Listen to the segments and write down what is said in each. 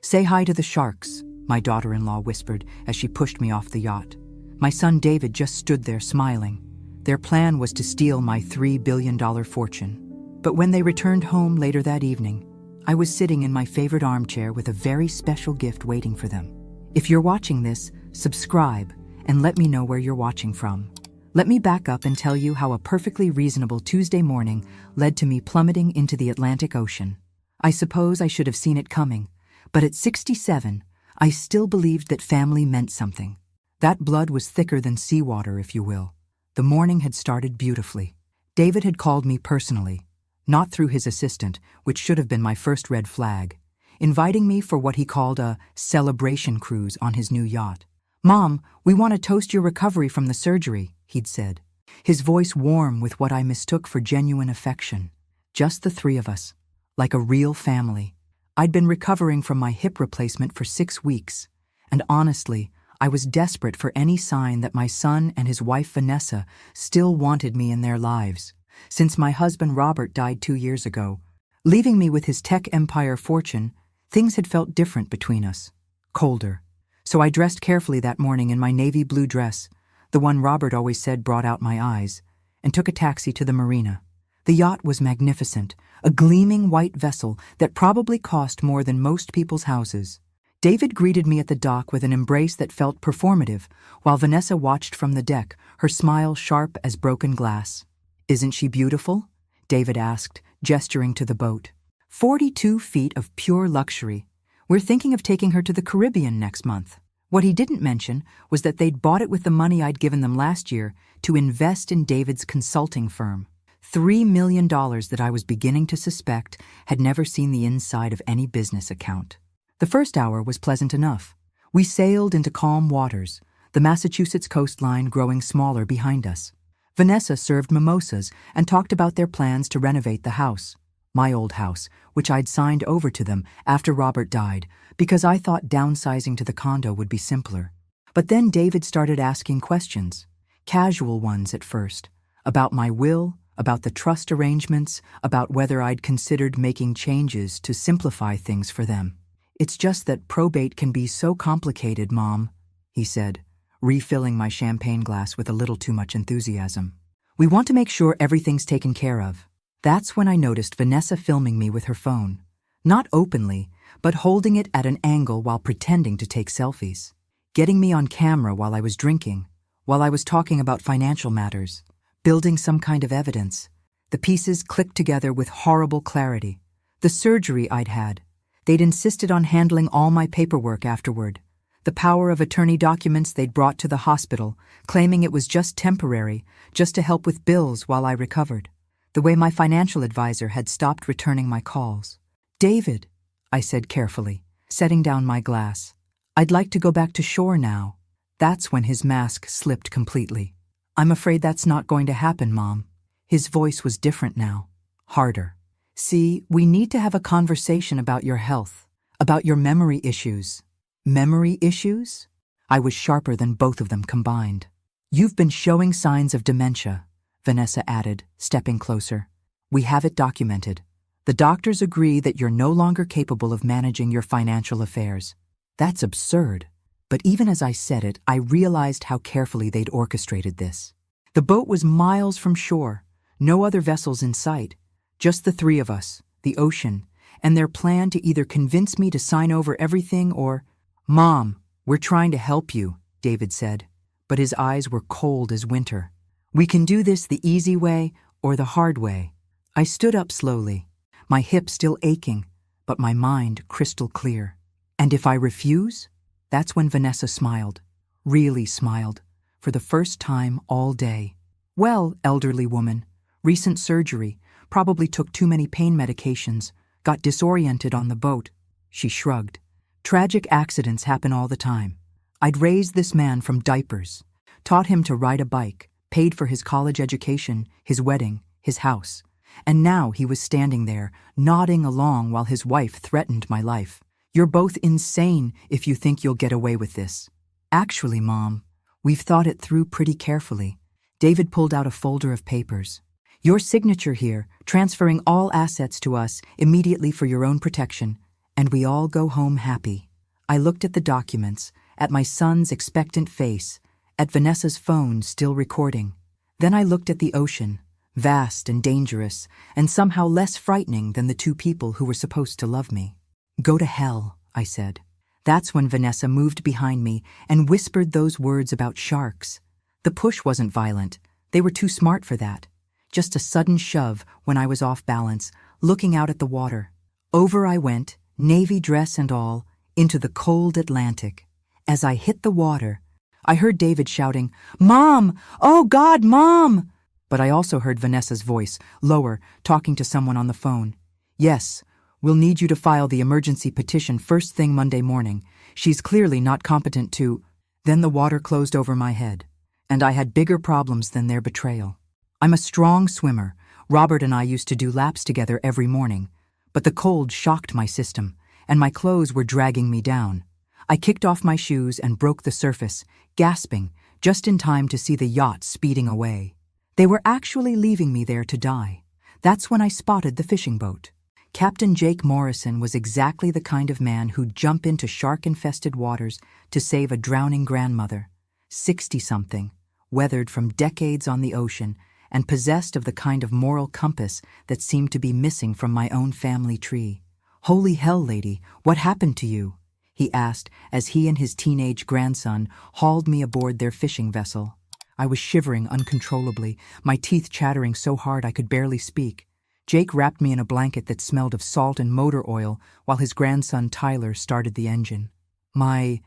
"Say hi to the sharks," my daughter-in-law whispered as she pushed me off the yacht. My son David just stood there smiling. Their plan was to steal my $3 billion fortune. But when they returned home later that evening, I was sitting in my favorite armchair with a very special gift waiting for them. If you're watching this, subscribe and let me know where you're watching from. Let me back up and tell you how a perfectly reasonable Tuesday morning led to me plummeting into the Atlantic Ocean. I suppose I should have seen it coming, but at 67, I still believed that family meant something. That blood was thicker than seawater, if you will. The morning had started beautifully. David had called me personally, not through his assistant, which should have been my first red flag, inviting me for what he called a celebration cruise on his new yacht. "Mom, we want to toast your recovery from the surgery," he'd said, his voice warm with what I mistook for genuine affection. Just the three of us, like a real family. I'd been recovering from my hip replacement for 6 weeks, and honestly, I was desperate for any sign that my son and his wife Vanessa still wanted me in their lives. Since my husband Robert died 2 years ago, leaving me with his tech empire fortune, things had felt different between us, colder. So I dressed carefully that morning in my navy blue dress, the one Robert always said brought out my eyes, and took a taxi to the marina. The yacht was magnificent, a gleaming white vessel that probably cost more than most people's houses. David greeted me at the dock with an embrace that felt performative, while Vanessa watched from the deck, her smile sharp as broken glass. "Isn't she beautiful?" David asked, gesturing to the boat. 42 feet of pure luxury. "We're thinking of taking her to the Caribbean next month." What he didn't mention was that they'd bought it with the money I'd given them last year to invest in David's consulting firm. $3 million that I was beginning to suspect had never seen the inside of any business account. The first hour was pleasant enough. We sailed into calm waters, the Massachusetts coastline growing smaller behind us. Vanessa served mimosas and talked about their plans to renovate the house, my old house, which I'd signed over to them after Robert died, because I thought downsizing to the condo would be simpler. But then David started asking questions, casual ones at first, about my will, about the trust arrangements, about whether I'd considered making changes to simplify things for them. "It's just that probate can be so complicated, Mom," he said, refilling my champagne glass with a little too much enthusiasm. "We want to make sure everything's taken care of." That's when I noticed Vanessa filming me with her phone. Not openly, but holding it at an angle while pretending to take selfies. Getting me on camera while I was drinking, while I was talking about financial matters, building some kind of evidence. The pieces clicked together with horrible clarity. The surgery I'd had. They'd insisted on handling all my paperwork afterward. The power of attorney documents they'd brought to the hospital, claiming it was just temporary, just to help with bills while I recovered. The way my financial advisor had stopped returning my calls. "David," I said carefully, setting down my glass, "I'd like to go back to shore now." That's when his mask slipped completely. "I'm afraid that's not going to happen, Mom." His voice was different now, harder. "See, we need to have a conversation about your health, about your memory issues." "Memory issues?" I was sharper than both of them combined. "You've been showing signs of dementia," Vanessa added, stepping closer. "We have it documented. The doctors agree that you're no longer capable of managing your financial affairs." That's absurd. But even as I said it, I realized how carefully they'd orchestrated this. The boat was miles from shore, no other vessels in sight. Just the three of us, the ocean, and their plan to either convince me to sign over everything or— "Mom, we're trying to help you," David said, but his eyes were cold as winter. "We can do this the easy way or the hard way." I stood up slowly, my hip still aching, but my mind crystal clear. "And if I refuse?" That's when Vanessa smiled, really smiled, for the first time all day. "Well, elderly woman, recent surgery, probably took too many pain medications, got disoriented on the boat." She shrugged. "Tragic accidents happen all the time. I'd raised this man from diapers, taught him to ride a bike, paid for his college education, his wedding, his house. And now he was standing there, nodding along while his wife threatened my life. You're both insane if you think you'll get away with this." "Actually, Mom, we've thought it through pretty carefully." David pulled out a folder of papers. "Your signature here, transferring all assets to us immediately for your own protection, And we all go home happy. I looked at the documents, at my son's expectant face, at Vanessa's phone still recording. Then I looked at the ocean, vast and dangerous, and somehow less frightening than the two people who were supposed to love me. "Go to hell," I said. That's when Vanessa moved behind me and whispered those words about sharks. The push wasn't violent. They were too smart for that. Just a sudden shove when I was off balance, looking out at the water. Over I went, navy dress and all, into the cold Atlantic. As I hit the water, I heard David shouting, "Mom! Oh God, Mom!" But I also heard Vanessa's voice, lower, talking to someone on the phone. "Yes, we'll need you to file the emergency petition first thing Monday morning. She's clearly not competent to—" Then the water closed over my head, and I had bigger problems than their betrayal. I'm a strong swimmer. Robert and I used to do laps together every morning, but the cold shocked my system, and my clothes were dragging me down. I kicked off my shoes and broke the surface, gasping, just in time to see the yacht speeding away. They were actually leaving me there to die. That's when I spotted the fishing boat. Captain Jake Morrison was exactly the kind of man who'd jump into shark-infested waters to save a drowning grandmother, 60-something, weathered from decades on the ocean, and possessed of the kind of moral compass that seemed to be missing from my own family tree. "Holy hell, lady, what happened to you?" he asked as he and his teenage grandson hauled me aboard their fishing vessel. I was shivering uncontrollably, my teeth chattering so hard I could barely speak. Jake wrapped me in a blanket that smelled of salt and motor oil while his grandson Tyler started the engine. My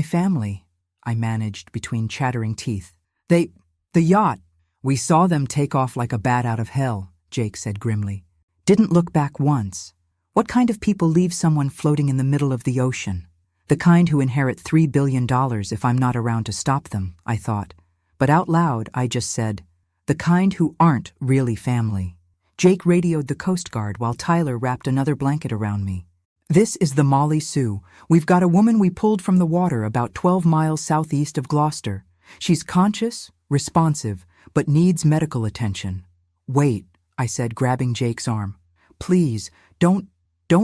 family," I managed between chattering teeth. The yacht. "We saw them take off like a bat out of hell," Jake said grimly. "Didn't look back once. What kind of people leave someone floating in the middle of the ocean? The kind who inherit $3 billion if I'm not around to stop them," I thought. But out loud, I just said, "The kind who aren't really family." Jake radioed the Coast Guard while Tyler wrapped another blanket around me. "This is the Molly Sue. We've got a woman we pulled from the water about 12 miles southeast of Gloucester. She's conscious, responsive, but needs medical attention." "Wait," I said, grabbing Jake's arm. "Please, don't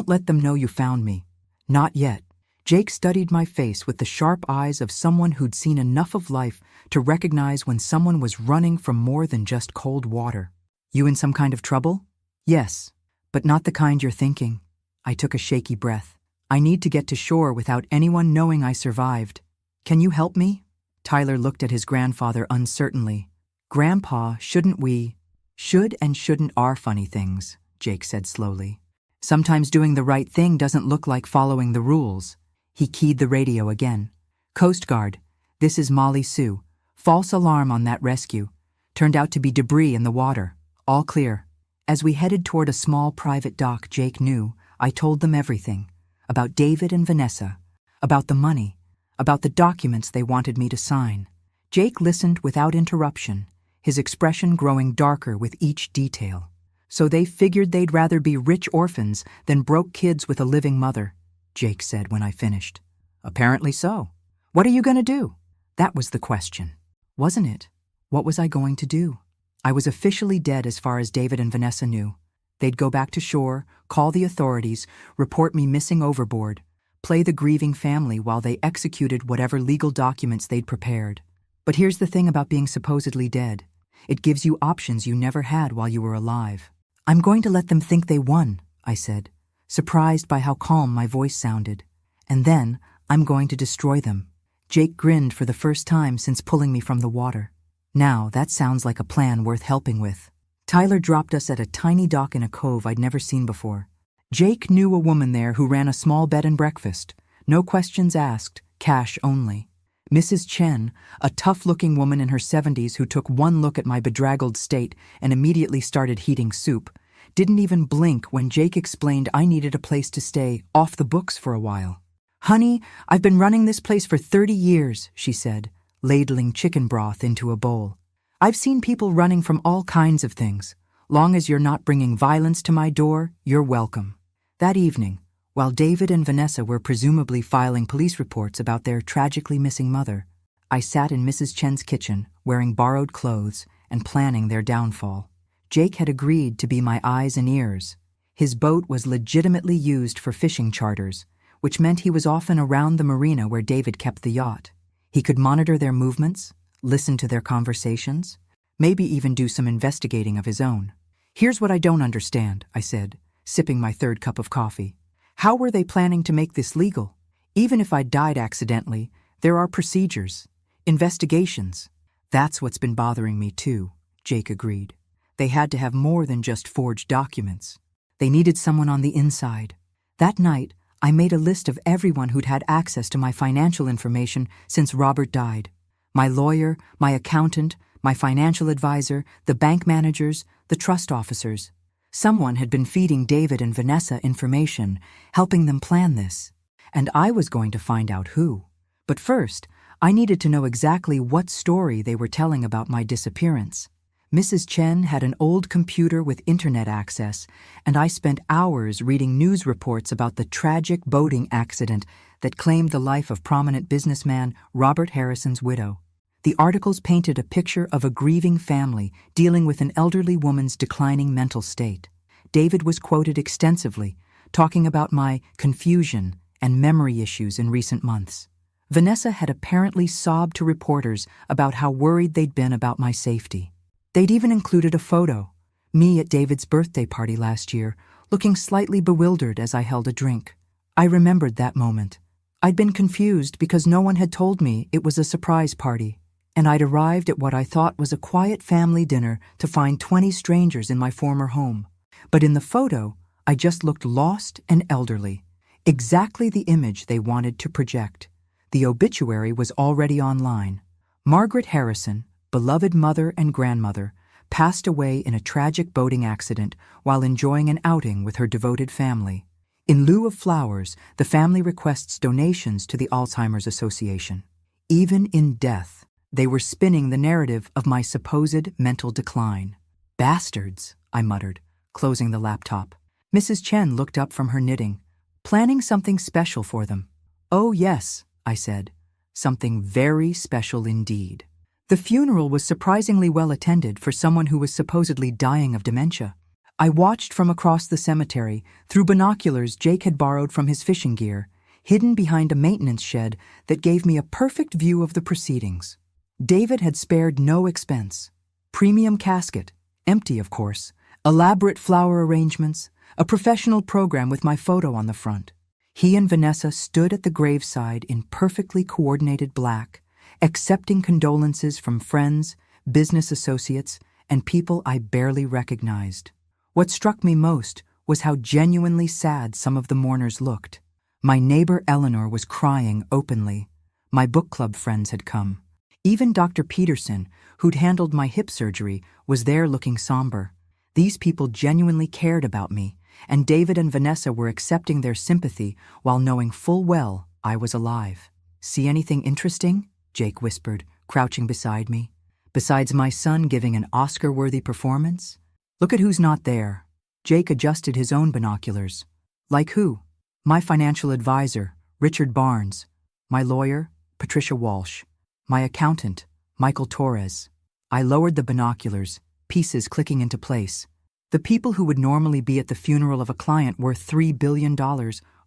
let them know you found me." "Not yet." Jake studied my face with the sharp eyes of someone who'd seen enough of life to recognize when someone was running from more than just cold water. "You in some kind of trouble?" "Yes, but not the kind you're thinking." I took a shaky breath. "I need to get to shore without anyone knowing I survived. Can you help me?" Tyler looked at his grandfather uncertainly. "Grandpa, shouldn't we—" "Should and shouldn't are funny things," Jake said slowly. "Sometimes doing the right thing doesn't look like following the rules." He keyed the radio again. "Coast Guard, this is Molly Sue. False alarm on that rescue. Turned out to be debris in the water. All clear." As we headed toward a small private dock Jake knew, I told them everything. About David and Vanessa. About the money. About the documents they wanted me to sign. Jake listened without interruption, his expression growing darker with each detail. "So they figured they'd rather be rich orphans than broke kids with a living mother," Jake said when I finished. "Apparently so. What are you going to do?" That was the question, wasn't it? What was I going to do? I was officially dead as far as David and Vanessa knew. They'd go back to shore, call the authorities, report me missing overboard, play the grieving family while they executed whatever legal documents they'd prepared. But here's the thing about being supposedly dead. It gives you options you never had while you were alive. "I'm going to let them think they won," I said, surprised by how calm my voice sounded. "And then I'm going to destroy them." Jake grinned for the first time since pulling me from the water. Now that sounds like a plan worth helping with. Tyler dropped us at a tiny dock in a cove I'd never seen before. Jake knew a woman there who ran a small bed and breakfast. No questions asked, cash only. Mrs. Chen, a tough-looking woman in her 70s who took one look at my bedraggled state and immediately started heating soup, didn't even blink when Jake explained I needed a place to stay off the books for a while. "Honey, I've been running this place for 30 years, she said, ladling chicken broth into a bowl. "I've seen people running from all kinds of things. Long as you're not bringing violence to my door, you're welcome." That evening, while David and Vanessa were presumably filing police reports about their tragically missing mother, I sat in Mrs. Chen's kitchen, wearing borrowed clothes and planning their downfall. Jake had agreed to be my eyes and ears. His boat was legitimately used for fishing charters, which meant he was often around the marina where David kept the yacht. He could monitor their movements, listen to their conversations, maybe even do some investigating of his own. "Here's what I don't understand," I said, sipping my third cup of coffee. "How were they planning to make this legal? Even if I died accidentally, there are procedures, investigations." "That's what's been bothering me too," Jake agreed. "They had to have more than just forged documents. They needed someone on the inside." That night, I made a list of everyone who'd had access to my financial information since Robert died. My lawyer, my accountant, my financial advisor, the bank managers, the trust officers. Someone had been feeding David and Vanessa information, helping them plan this. And I was going to find out who. But first, I needed to know exactly what story they were telling about my disappearance. Mrs. Chen had an old computer with internet access, and I spent hours reading news reports about the tragic boating accident that claimed the life of prominent businessman Robert Harrison's widow. The articles painted a picture of a grieving family dealing with an elderly woman's declining mental state. David was quoted extensively, talking about my confusion and memory issues in recent months. Vanessa had apparently sobbed to reporters about how worried they'd been about my safety. They'd even included a photo, me at David's birthday party last year, looking slightly bewildered as I held a drink. I remembered that moment. I'd been confused because no one had told me it was a surprise party, and I'd arrived at what I thought was a quiet family dinner to find 20 strangers in my former home. But in the photo, I just looked lost and elderly, exactly the image they wanted to project. The obituary was already online. Margaret Harrison, beloved mother and grandmother, passed away in a tragic boating accident while enjoying an outing with her devoted family. In lieu of flowers, the family requests donations to the Alzheimer's Association. Even in death, they were spinning the narrative of my supposed mental decline. "Bastards," I muttered, closing the laptop. Mrs. Chen looked up from her knitting. "Planning something special for them." "Oh yes," I said. "Something very special indeed." The funeral was surprisingly well attended for someone who was supposedly dying of dementia. I watched from across the cemetery through binoculars Jake had borrowed from his fishing gear, hidden behind a maintenance shed that gave me a perfect view of the proceedings. David had spared no expense. Premium casket, empty of course, elaborate flower arrangements, a professional program with my photo on the front. He and Vanessa stood at the graveside in perfectly coordinated black, accepting condolences from friends, business associates, and people I barely recognized. What struck me most was how genuinely sad some of the mourners looked. My neighbor Eleanor was crying openly. My book club friends had come. Even Dr. Peterson, who'd handled my hip surgery, was there looking somber. These people genuinely cared about me, and David and Vanessa were accepting their sympathy while knowing full well I was alive. "See anything interesting?" Jake whispered, crouching beside me. "Besides my son giving an Oscar-worthy performance? Look at who's not there." Jake adjusted his own binoculars. "Like who?" "My financial advisor, Richard Barnes. My lawyer, Patricia Walsh. My accountant, Michael Torres." I lowered the binoculars, pieces clicking into place. The people who would normally be at the funeral of a client worth $3 billion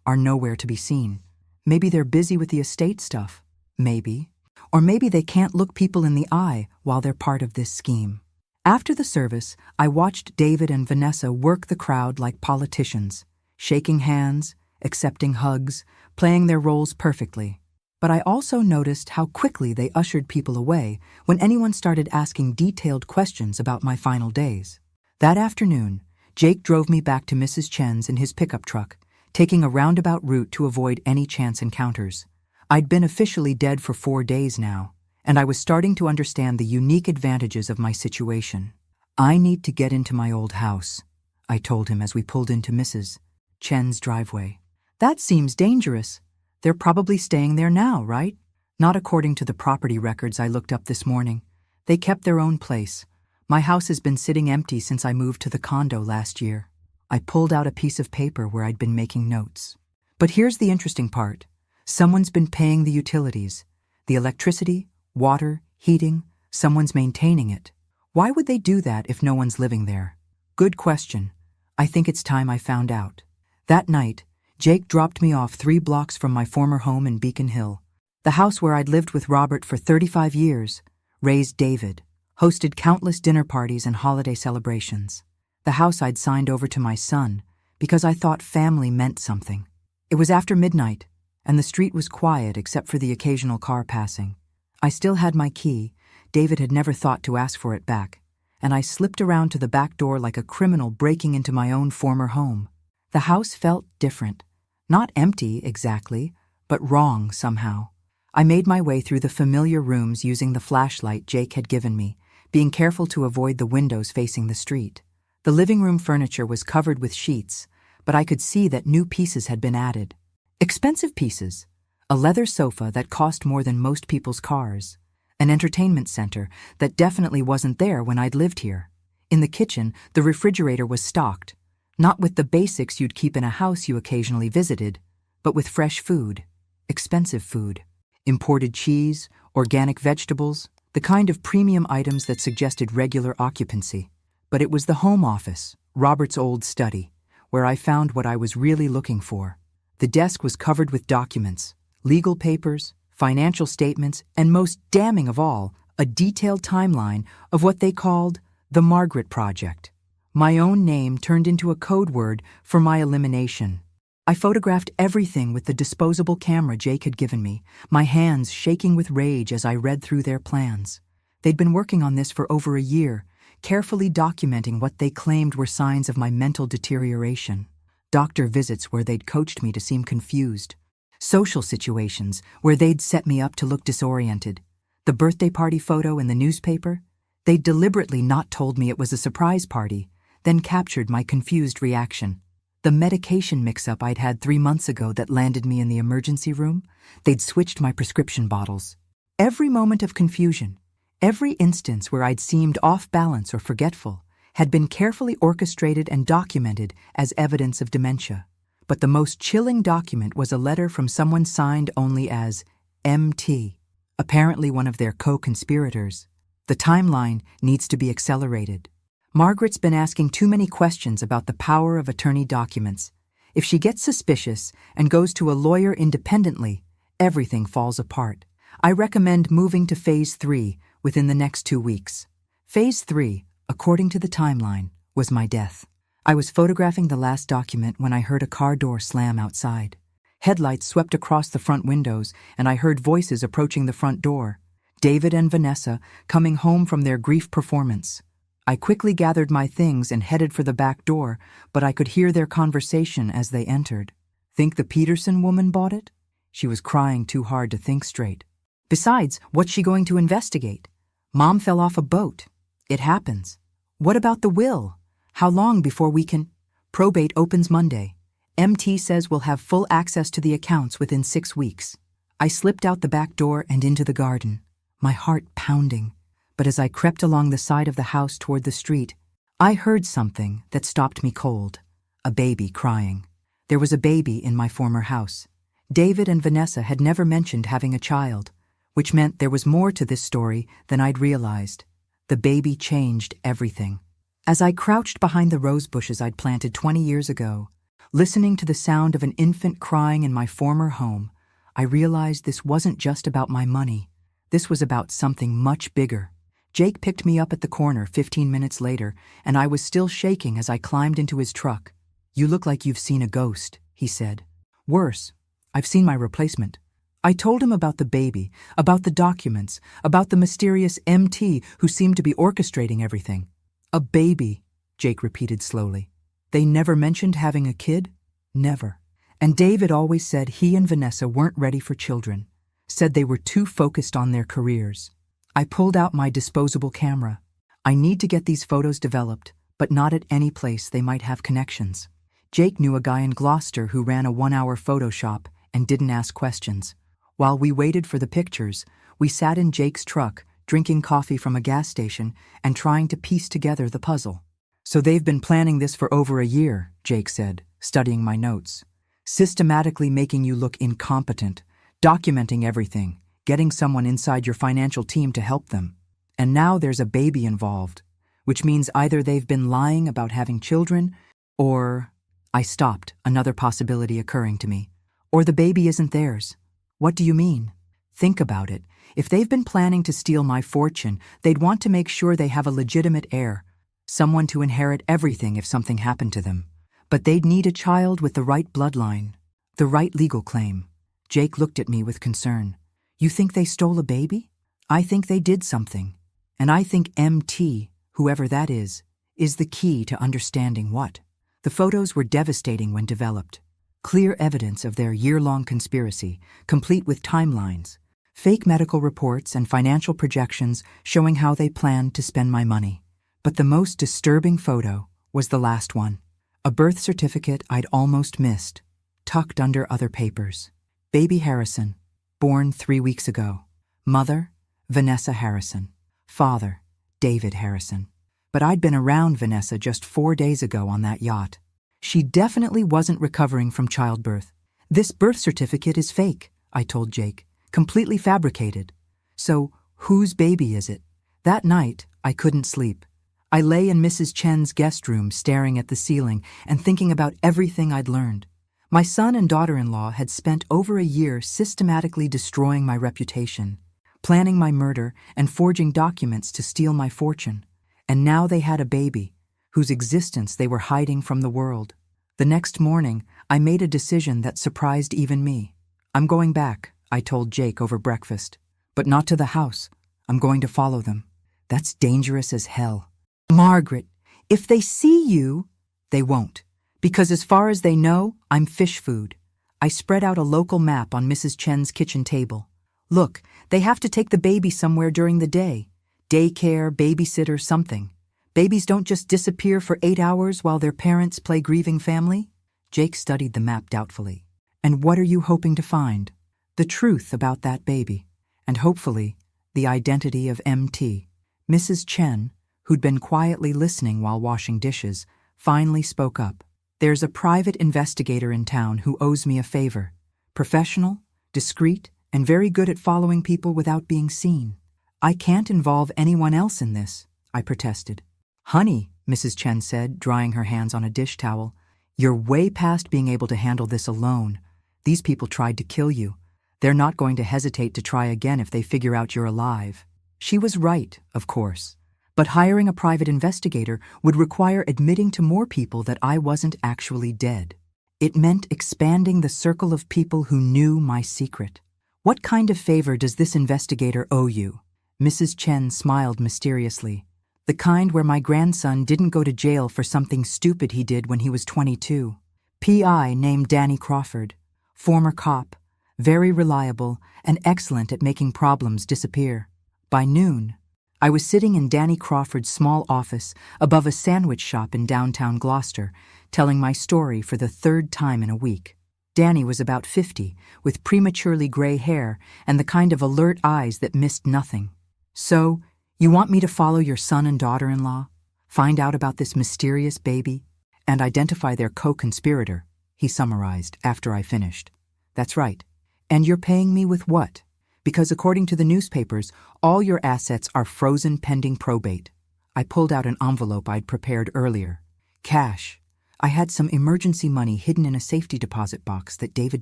are nowhere to be seen. Maybe they're busy with the estate stuff. Maybe. Or maybe they can't look people in the eye while they're part of this scheme. After the service, I watched David and Vanessa work the crowd like politicians, shaking hands, accepting hugs, playing their roles perfectly. But I also noticed how quickly they ushered people away when anyone started asking detailed questions about my final days. That afternoon, Jake drove me back to Mrs. Chen's in his pickup truck, taking a roundabout route to avoid any chance encounters. I'd been officially dead for 4 days now, and I was starting to understand the unique advantages of my situation. "I need to get into my old house," I told him as we pulled into Mrs. Chen's driveway. "That seems dangerous. They're probably staying there now, right?" "Not according to the property records I looked up this morning. They kept their own place. My house has been sitting empty since I moved to the condo last year." I pulled out a piece of paper where I'd been making notes. "But here's the interesting part. Someone's been paying the utilities. The electricity, water, heating, someone's maintaining it. Why would they do that if no one's living there?" "Good question. I think it's time I found out. That night, Jake dropped me off 3 blocks from my former home in Beacon Hill. The house where I'd lived with Robert for 35 years, raised David, hosted countless dinner parties and holiday celebrations. The house I'd signed over to my son because I thought family meant something. It was after midnight, and the street was quiet except for the occasional car passing. I still had my key. David had never thought to ask for it back, and I slipped around to the back door like a criminal breaking into my own former home. The house felt different. Not empty, exactly, but wrong somehow. I made my way through the familiar rooms using the flashlight Jake had given me, being careful to avoid the windows facing the street. The living room furniture was covered with sheets, but I could see that new pieces had been added. Expensive pieces. A leather sofa that cost more than most people's cars. An entertainment center that definitely wasn't there when I'd lived here. In the kitchen, the refrigerator was stocked, not with the basics you'd keep in a house you occasionally visited, but with fresh food, expensive food, imported cheese, organic vegetables, the kind of premium items that suggested regular occupancy. But it was the home office, Robert's old study, where I found what I was really looking for. The desk was covered with documents, legal papers, financial statements, and most damning of all, a detailed timeline of what they called the Margaret Project. My own name turned into a code word for my elimination. I photographed everything with the disposable camera Jake had given me, my hands shaking with rage as I read through their plans. They'd been working on this for over a year, carefully documenting what they claimed were signs of my mental deterioration. Doctor visits where they'd coached me to seem confused. Social situations where they'd set me up to look disoriented. The birthday party photo in the newspaper? They'd deliberately not told me it was a surprise party, then captured my confused reaction. The medication mix-up I'd had 3 months ago that landed me in the emergency room? They'd switched my prescription bottles. Every moment of confusion, every instance where I'd seemed off balance or forgetful, had been carefully orchestrated and documented as evidence of dementia. But the most chilling document was a letter from someone signed only as MT, apparently one of their co-conspirators. The timeline needs to be accelerated. Margaret's been asking too many questions about the power of attorney documents. If she gets suspicious and goes to a lawyer independently, everything falls apart. I recommend moving to Phase 3 within the next 2 weeks. Phase 3, according to the timeline, was my death. I was photographing the last document when I heard a car door slam outside. Headlights swept across the front windows, and I heard voices approaching the front door. David and Vanessa coming home from their grief performance. I quickly gathered my things and headed for the back door, but I could hear their conversation as they entered. Think the Peterson woman bought it? She was crying too hard to think straight. Besides, what's she going to investigate? Mom fell off a boat. It happens. What about the will? How long before we can? Probate opens Monday. MT says we'll have full access to the accounts within 6 weeks. I slipped out the back door and into the garden, my heart pounding. But as I crept along the side of the house toward the street, I heard something that stopped me cold. A baby crying. There was a baby in my former house. David and Vanessa had never mentioned having a child, which meant there was more to this story than I'd realized. The baby changed everything. As I crouched behind the rose bushes I'd planted 20 years ago, listening to the sound of an infant crying in my former home, I realized this wasn't just about my money. This was about something much bigger. Jake picked me up at the corner 15 minutes later, and I was still shaking as I climbed into his truck. "You look like you've seen a ghost," he said. "Worse, I've seen my replacement." I told him about the baby, about the documents, about the mysterious MT who seemed to be orchestrating everything. "A baby," Jake repeated slowly. "They never mentioned having a kid? Never. And David always said he and Vanessa weren't ready for children, said they were too focused on their careers." I pulled out my disposable camera. I need to get these photos developed, but not at any place they might have connections. Jake knew a guy in Gloucester who ran a 1-hour photo shop and didn't ask questions. While we waited for the pictures, we sat in Jake's truck, drinking coffee from a gas station and trying to piece together the puzzle. "So they've been planning this for over a year," Jake said, studying my notes. "Systematically making you look incompetent, documenting everything, getting someone inside your financial team to help them. And now there's a baby involved, which means either they've been lying about having children Or, I stopped, another possibility occurring to me. Or the baby isn't theirs. What do you mean? Think about it. If they've been planning to steal my fortune, they'd want to make sure they have a legitimate heir, someone to inherit everything if something happened to them. But they'd need a child with the right bloodline, the right legal claim. Jake looked at me with concern. You think they stole a baby? I think they did something. And I think MT, whoever that is the key to understanding what. The photos were devastating when developed. Clear evidence of their year-long conspiracy, complete with timelines, fake medical reports and financial projections showing how they planned to spend my money. But the most disturbing photo was the last one. A birth certificate I'd almost missed, tucked under other papers. Baby Harrison, born 3 weeks ago. Mother, Vanessa Harrison. Father, David Harrison. But I'd been around Vanessa just 4 days ago on that yacht. She definitely wasn't recovering from childbirth. This birth certificate is fake, I told Jake, completely fabricated. So, whose baby is it? That night, I couldn't sleep. I lay in Mrs. Chen's guest room staring at the ceiling and thinking about everything I'd learned. My son and daughter-in-law had spent over a year systematically destroying my reputation, planning my murder and forging documents to steal my fortune. And now they had a baby, whose existence they were hiding from the world. The next morning, I made a decision that surprised even me. I'm going back, I told Jake over breakfast. But not to the house. I'm going to follow them. That's dangerous as hell. Margaret, if they see you, they won't. Because as far as they know, I'm fish food. I spread out a local map on Mrs. Chen's kitchen table. Look, they have to take the baby somewhere during the day. Daycare, babysitter, something. Babies don't just disappear for 8 hours while their parents play grieving family. Jake studied the map doubtfully. And what are you hoping to find? The truth about that baby. And hopefully, the identity of MT. Mrs. Chen, who'd been quietly listening while washing dishes, finally spoke up. There's a private investigator in town who owes me a favor. Professional, discreet, and very good at following people without being seen. I can't involve anyone else in this, I protested. Honey, Mrs. Chen said, drying her hands on a dish towel, you're way past being able to handle this alone. These people tried to kill you. They're not going to hesitate to try again if they figure out you're alive. She was right, of course. But hiring a private investigator would require admitting to more people that I wasn't actually dead. It meant expanding the circle of people who knew my secret. What kind of favor does this investigator owe you? Mrs. Chen smiled mysteriously. The kind where my grandson didn't go to jail for something stupid he did when he was 22. PI named Danny Crawford. Former cop. Very reliable and excellent at making problems disappear. By noon, I was sitting in Danny Crawford's small office above a sandwich shop in downtown Gloucester, telling my story for the 3rd time in a week. Danny was about 50, with prematurely gray hair and the kind of alert eyes that missed nothing. So, you want me to follow your son and daughter-in-law, find out about this mysterious baby, and identify their co-conspirator, he summarized after I finished. That's right. And you're paying me with what? Because according to the newspapers, all your assets are frozen pending probate. I pulled out an envelope I'd prepared earlier. Cash. I had some emergency money hidden in a safety deposit box that David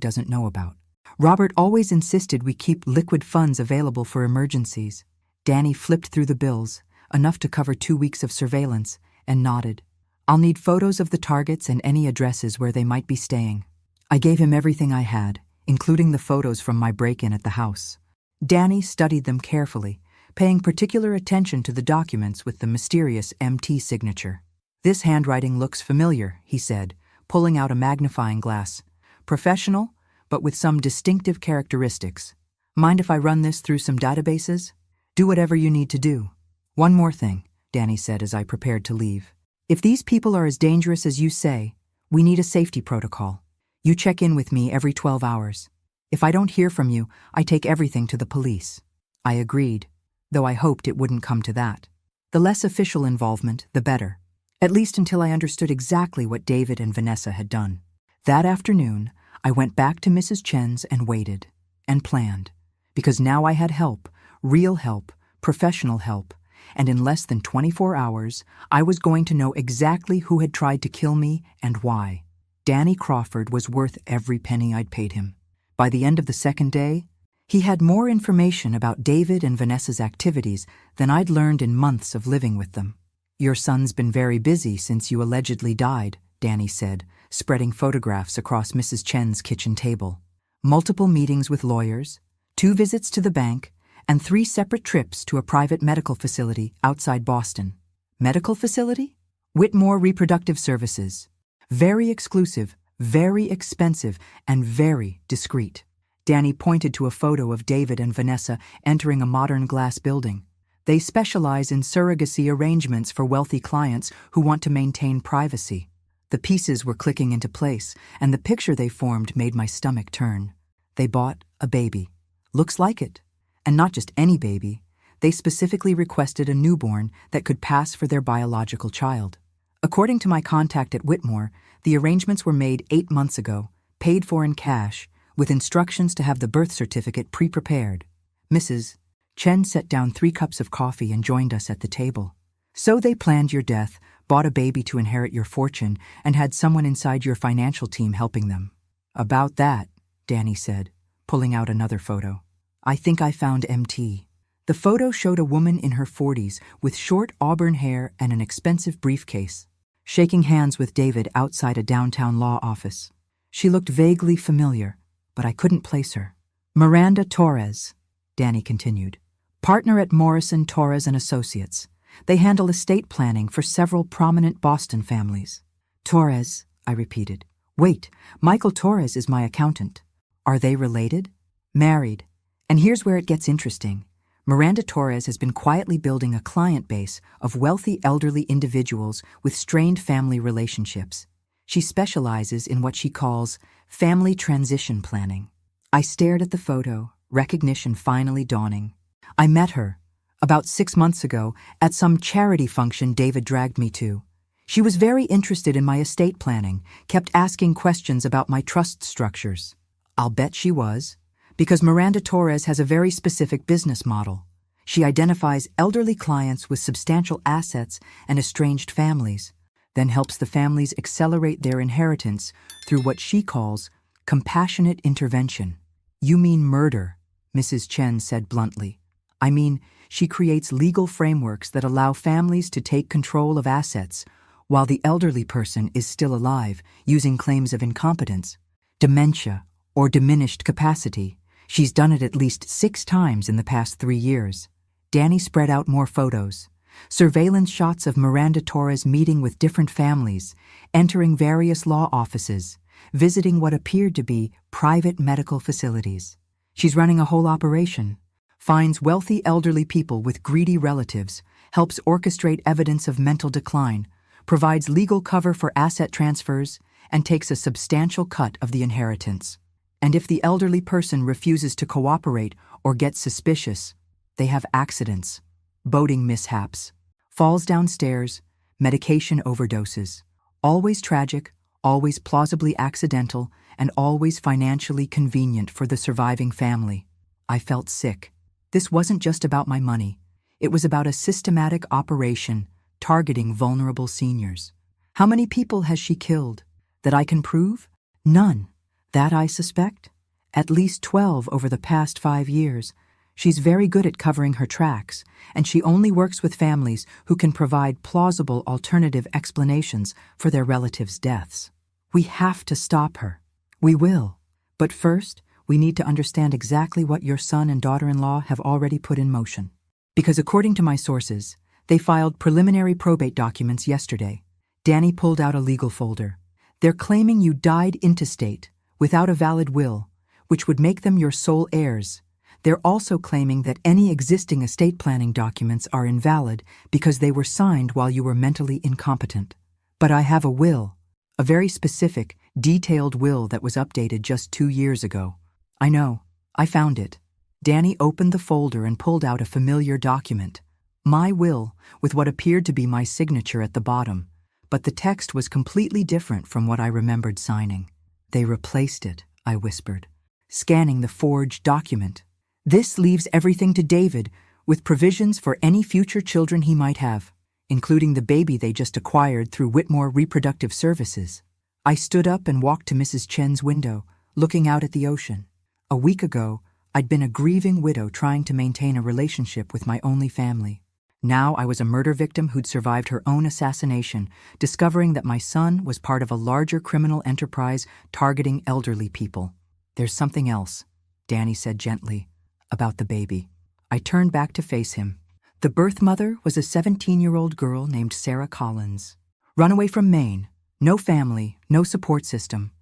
doesn't know about. Robert always insisted we keep liquid funds available for emergencies. Danny flipped through the bills, enough to cover 2 weeks of surveillance, and nodded. I'll need photos of the targets and any addresses where they might be staying. I gave him everything I had, including the photos from my break-in at the house. Danny studied them carefully, paying particular attention to the documents with the mysterious MT signature. This handwriting looks familiar, he said, pulling out a magnifying glass. Professional, but with some distinctive characteristics. Mind if I run this through some databases? Do whatever you need to do. One more thing, Danny said as I prepared to leave. If these people are as dangerous as you say, we need a safety protocol. You check in with me every 12 hours. If I don't hear from you, I take everything to the police. I agreed, though I hoped it wouldn't come to that. The less official involvement, the better. At least until I understood exactly what David and Vanessa had done. That afternoon, I went back to Mrs. Chen's and waited, and planned. Because now I had help, real help, professional help, and in less than 24 hours, I was going to know exactly who had tried to kill me and why. Danny Crawford was worth every penny I'd paid him. By the end of the second day, he had more information about David and Vanessa's activities than I'd learned in months of living with them. "Your son's been very busy since you allegedly died," Danny said, spreading photographs across Mrs. Chen's kitchen table. "Multiple meetings with lawyers, 2 visits to the bank, and 3 separate trips to a private medical facility outside Boston." "Medical facility?" "Whitmore Reproductive Services. Very exclusive, very expensive, and very discreet." Danny pointed to a photo of David and Vanessa entering a modern glass building. "They specialize in surrogacy arrangements for wealthy clients who want to maintain privacy." The pieces were clicking into place, and the picture they formed made my stomach turn. They bought a baby. Looks like it. And not just any baby. They specifically requested a newborn that could pass for their biological child. According to my contact at Whitmore, the arrangements were made 8 months ago, paid for in cash, with instructions to have the birth certificate pre-prepared. Mrs. Chen set down 3 cups of coffee and joined us at the table. "So they planned your death, bought a baby to inherit your fortune, and had someone inside your financial team helping them." "About that," Danny said, pulling out another photo. "I think I found MT." The photo showed a woman in her 40s with short auburn hair and an expensive briefcase, shaking hands with David outside a downtown law office. She looked vaguely familiar, but I couldn't place her. "Miranda Torres," Danny continued, "partner at Morrison, Torres & Associates. They handle estate planning for several prominent Boston families." "Torres," I repeated. "Wait, Michael Torres is my accountant." "Are they related?" "Married. And here's where it gets interesting. Miranda Torres has been quietly building a client base of wealthy elderly individuals with strained family relationships. She specializes in what she calls family transition planning." I stared at the photo, recognition finally dawning. "I met her about 6 months ago at some charity function David dragged me to. She was very interested in my estate planning, kept asking questions about my trust structures." "I'll bet she was. Because Miranda Torres has a very specific business model. She identifies elderly clients with substantial assets and estranged families, then helps the families accelerate their inheritance through what she calls compassionate intervention." "You mean murder," Mrs. Chen said bluntly. "I mean, she creates legal frameworks that allow families to take control of assets while the elderly person is still alive, using claims of incompetence, dementia, or diminished capacity. She's done it at least 6 times in the past 3 years." Danny spread out more photos. Surveillance shots of Miranda Torres meeting with different families, entering various law offices, visiting what appeared to be private medical facilities. She's running a whole operation. Finds wealthy elderly people with greedy relatives, helps orchestrate evidence of mental decline, provides legal cover for asset transfers, and takes a substantial cut of the inheritance. And if the elderly person refuses to cooperate or gets suspicious, they have accidents, boating mishaps, falls downstairs, medication overdoses. Always tragic, always plausibly accidental, and always financially convenient for the surviving family. I felt sick. This wasn't just about my money. It was about a systematic operation targeting vulnerable seniors. How many people has she killed? That I can prove? None. That I suspect? At least 12 over the past 5 years. She's very good at covering her tracks, and she only works with families who can provide plausible alternative explanations for their relatives' deaths. We have to stop her. We will. But first, we need to understand exactly what your son and daughter-in-law have already put in motion. Because according to my sources, they filed preliminary probate documents yesterday. Danny pulled out a legal folder. They're claiming you died intestate, without a valid will, which would make them your sole heirs. They're also claiming that any existing estate planning documents are invalid because they were signed while you were mentally incompetent. But I have a will, a very specific, detailed will that was updated just 2 years ago. I know. I found it. Danny opened the folder and pulled out a familiar document. My will, with what appeared to be my signature at the bottom, but the text was completely different from what I remembered signing. They replaced it, I whispered, scanning the forged document. This leaves everything to David, with provisions for any future children he might have, including the baby they just acquired through Whitmore Reproductive Services. I stood up and walked to Mrs. Chen's window, looking out at the ocean. A week ago, I'd been a grieving widow trying to maintain a relationship with my only family. Now I was a murder victim who'd survived her own assassination, discovering that my son was part of a larger criminal enterprise targeting elderly people. "There's something else," Danny said gently, "about the baby." I turned back to face him. The birth mother was a 17-year-old girl named Sarah Collins. Runaway from Maine, no family, no support system.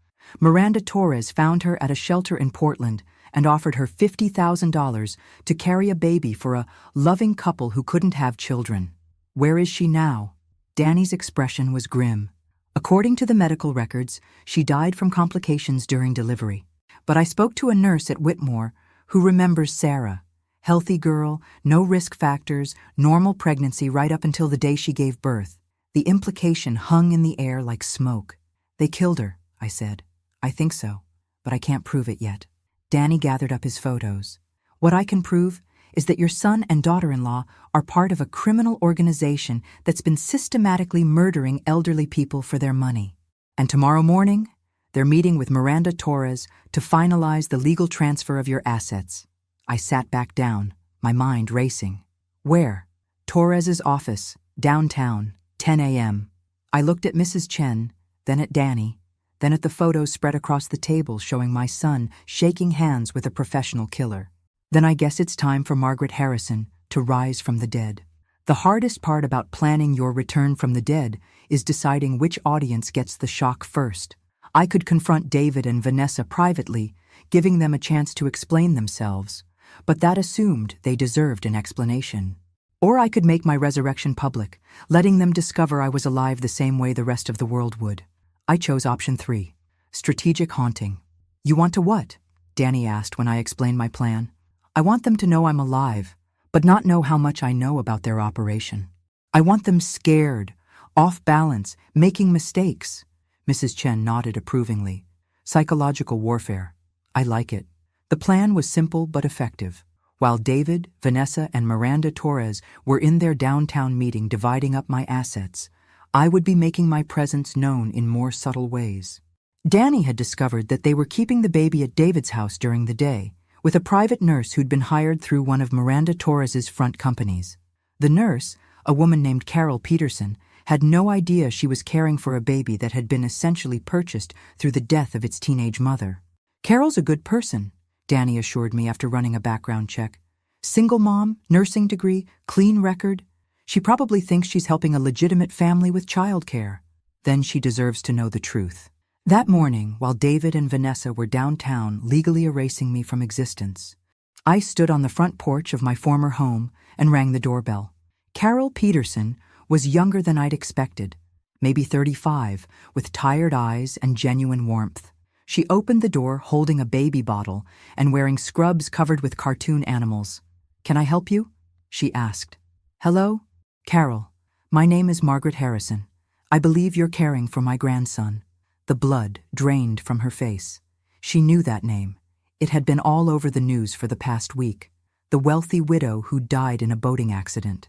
Miranda Torres found her at a shelter in Portland and offered her $50,000 to carry a baby for a loving couple who couldn't have children. Where is she now? Danny's expression was grim. According to the medical records, she died from complications during delivery. But I spoke to a nurse at Whitmore who remembers Sarah. Healthy girl, no risk factors, normal pregnancy right up until the day she gave birth. The implication hung in the air like smoke. "They killed her," I said. "I think so, but I can't prove it yet." Danny gathered up his photos. "What I can prove is that your son and daughter-in-law are part of a criminal organization that's been systematically murdering elderly people for their money. And tomorrow morning, they're meeting with Miranda Torres to finalize the legal transfer of your assets." I sat back down, my mind racing. "Where?" "Torres's office, downtown, 10 a.m. I looked at Mrs. Chen, then at Danny, then at the photos spread across the table showing my son shaking hands with a professional killer. "Then I guess it's time for Margaret Harrison to rise from the dead." The hardest part about planning your return from the dead is deciding which audience gets the shock first. I could confront David and Vanessa privately, giving them a chance to explain themselves, but that assumed they deserved an explanation. Or I could make my resurrection public, letting them discover I was alive the same way the rest of the world would. I chose option 3, strategic haunting. "You want to what?" Danny asked when I explained my plan. "I want them to know I'm alive, but not know how much I know about their operation. I want them scared, off balance, making mistakes." Mrs. Chen nodded approvingly. "Psychological warfare. I like it." The plan was simple but effective. While David, Vanessa, and Miranda Torres were in their downtown meeting dividing up my assets, I would be making my presence known in more subtle ways. Danny had discovered that they were keeping the baby at David's house during the day, with a private nurse who'd been hired through one of Miranda Torres's front companies. The nurse, a woman named Carol Peterson, had no idea she was caring for a baby that had been essentially purchased through the death of its teenage mother. "Carol's a good person," Danny assured me after running a background check. "Single mom, nursing degree, clean record. She probably thinks she's helping a legitimate family with childcare. Then she deserves to know the truth." That morning, while David and Vanessa were downtown legally erasing me from existence, I stood on the front porch of my former home and rang the doorbell. Carol Peterson was younger than I'd expected, maybe 35, with tired eyes and genuine warmth. She opened the door holding a baby bottle and wearing scrubs covered with cartoon animals. "Can I help you?" she asked. "Hello? Carol, my name is Margaret Harrison. I believe you're caring for my grandson." The blood drained from her face. She knew that name. It had been all over the news for the past week. The wealthy widow who died in a boating accident.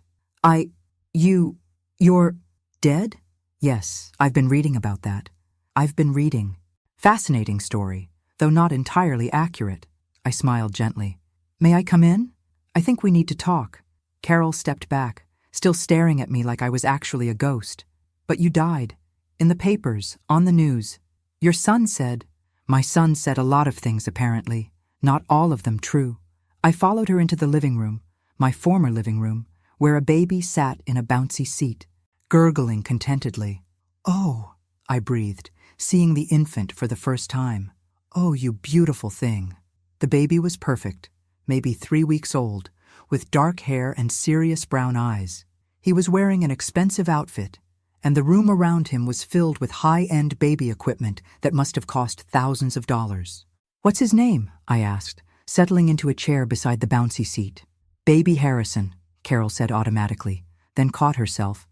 You're dead?" "Yes, I've been reading about that." "I've been reading." "Fascinating story, though not entirely accurate." I smiled gently. "May I come in? I think we need to talk." Carol stepped back, still staring at me like I was actually a ghost. "But you died. In the papers, on the news. Your son said—" "My son said a lot of things, apparently. Not all of them true." I followed her into the living room, my former living room, where a baby sat in a bouncy seat, gurgling contentedly. "Oh," I breathed, seeing the infant for the first time. "Oh, you beautiful thing." The baby was perfect, maybe 3 weeks old, with dark hair and serious brown eyes. He was wearing an expensive outfit, and the room around him was filled with high-end baby equipment that must have cost thousands of dollars. "What's his name?" I asked, settling into a chair beside the bouncy seat. "Baby Harrison," Carol said automatically, then caught herself.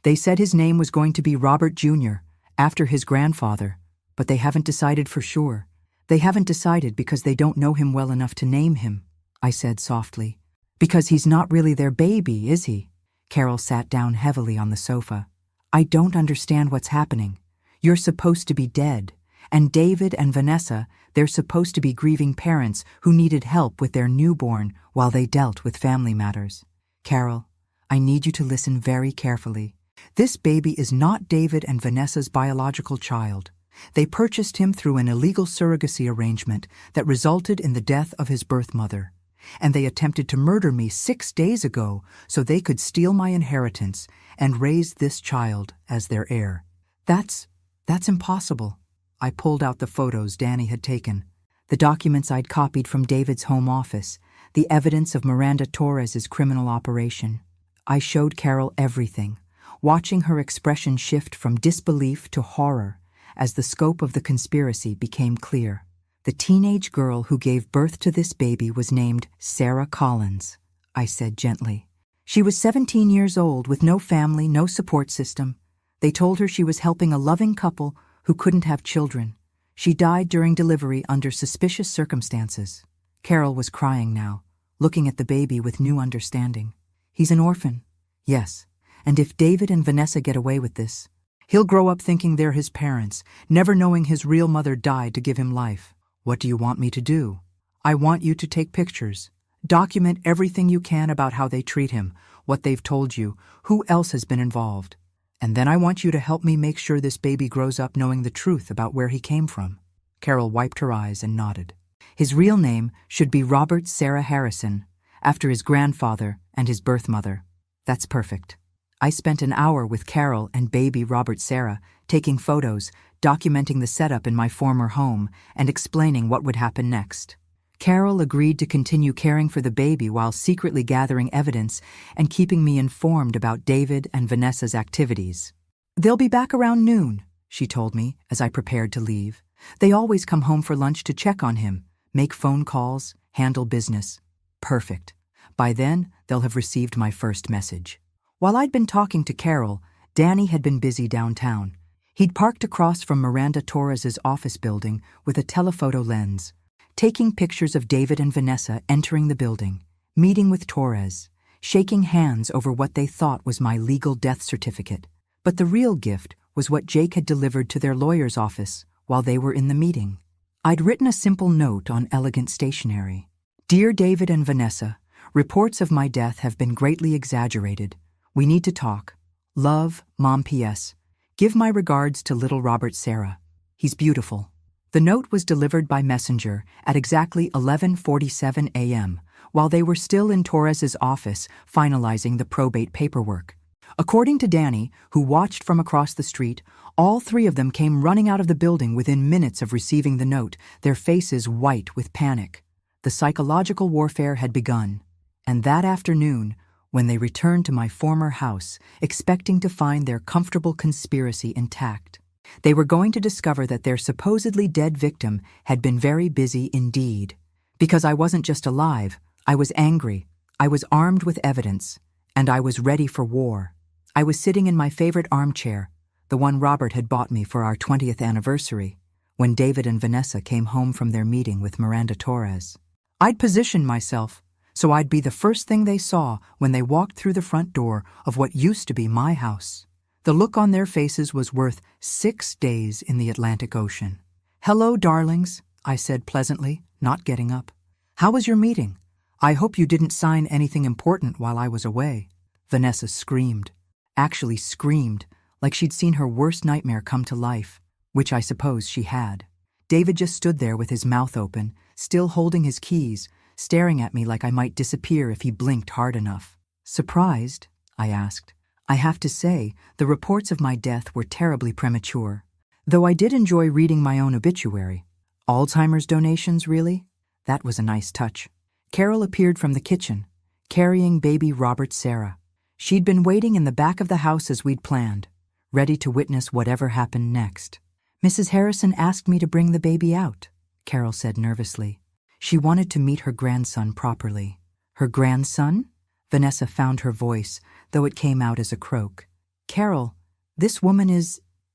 They said his name was going to be Robert Jr., after his grandfather, but they haven't decided for sure. They haven't decided because they don't know him well enough to name him," I said softly. Because he's not really their baby, is he? Carol sat down heavily on the sofa. I don't understand what's happening. You're supposed to be dead. And David and Vanessa, they're supposed to be grieving parents who needed help with their newborn while they dealt with family matters. Carol, I need you to listen very carefully. This baby is not David and Vanessa's biological child. They purchased him through an illegal surrogacy arrangement that resulted in the death of his birth mother. And they attempted to murder me 6 days ago so they could steal my inheritance and raise this child as their heir. That's impossible. I pulled out the photos Danny had taken, the documents I'd copied from David's home office, the evidence of Miranda Torres's criminal operation. I showed Carol everything, watching her expression shift from disbelief to horror as the scope of the conspiracy became clear. The teenage girl who gave birth to this baby was named Sarah Collins, I said gently. She was 17 years old with no family, no support system. They told her she was helping a loving couple who couldn't have children. She died during delivery under suspicious circumstances. Carol was crying now, looking at the baby with new understanding. He's an orphan. Yes, and if David and Vanessa get away with this, he'll grow up thinking they're his parents, never knowing his real mother died to give him life. What do you want me to do? I want you to take pictures. Document everything you can about how they treat him, what they've told you, who else has been involved. And then I want you to help me make sure this baby grows up knowing the truth about where he came from. Carol wiped her eyes and nodded. His real name should be Robert Sarah Harrison, after his grandfather and his birth mother. That's perfect. I spent an hour with Carol and baby Robert Sarah, taking photos, documenting the setup in my former home, and explaining what would happen next. Carol agreed to continue caring for the baby while secretly gathering evidence and keeping me informed about David and Vanessa's activities. They'll be back around noon, she told me as I prepared to leave. They always come home for lunch to check on him, make phone calls, handle business. Perfect. By then, they'll have received my first message. While I'd been talking to Carol, Danny had been busy downtown. He'd parked across from Miranda Torres's office building with a telephoto lens, taking pictures of David and Vanessa entering the building, meeting with Torres, shaking hands over what they thought was my legal death certificate. But the real gift was what Jake had delivered to their lawyer's office while they were in the meeting. I'd written a simple note on elegant stationery. Dear David and Vanessa, reports of my death have been greatly exaggerated. We need to talk. Love, Mom P.S. Give my regards to little Robert Sarah. He's beautiful. The note was delivered by messenger at exactly 11:47 a.m., while they were still in Torres's office finalizing the probate paperwork. According to Danny, who watched from across the street, all three of them came running out of the building within minutes of receiving the note, their faces white with panic. The psychological warfare had begun, and that afternoon, when they returned to my former house, expecting to find their comfortable conspiracy intact, they were going to discover that their supposedly dead victim had been very busy indeed. Because I wasn't just alive, I was angry, I was armed with evidence, and I was ready for war. I was sitting in my favorite armchair, the one Robert had bought me for our 20th anniversary, when David and Vanessa came home from their meeting with Miranda Torres. I'd positioned myself so I'd be the first thing they saw when they walked through the front door of what used to be my house. The look on their faces was worth 6 days in the Atlantic Ocean. Hello, darlings, I said pleasantly, not getting up. How was your meeting? I hope you didn't sign anything important while I was away. Vanessa screamed. Actually screamed, like she'd seen her worst nightmare come to life, which I suppose she had. David just stood there with his mouth open, still holding his keys, staring at me like I might disappear if he blinked hard enough. Surprised? I asked. I have to say, the reports of my death were terribly premature, though I did enjoy reading my own obituary. Alzheimer's donations, really? That was a nice touch. Carol appeared from the kitchen, carrying baby Robert Sarah. She'd been waiting in the back of the house as we'd planned, ready to witness whatever happened next. Mrs. Harrison asked me to bring the baby out, Carol said nervously. She wanted to meet her grandson properly. Her grandson? Vanessa found her voice, though it came out as a croak. Carol, this woman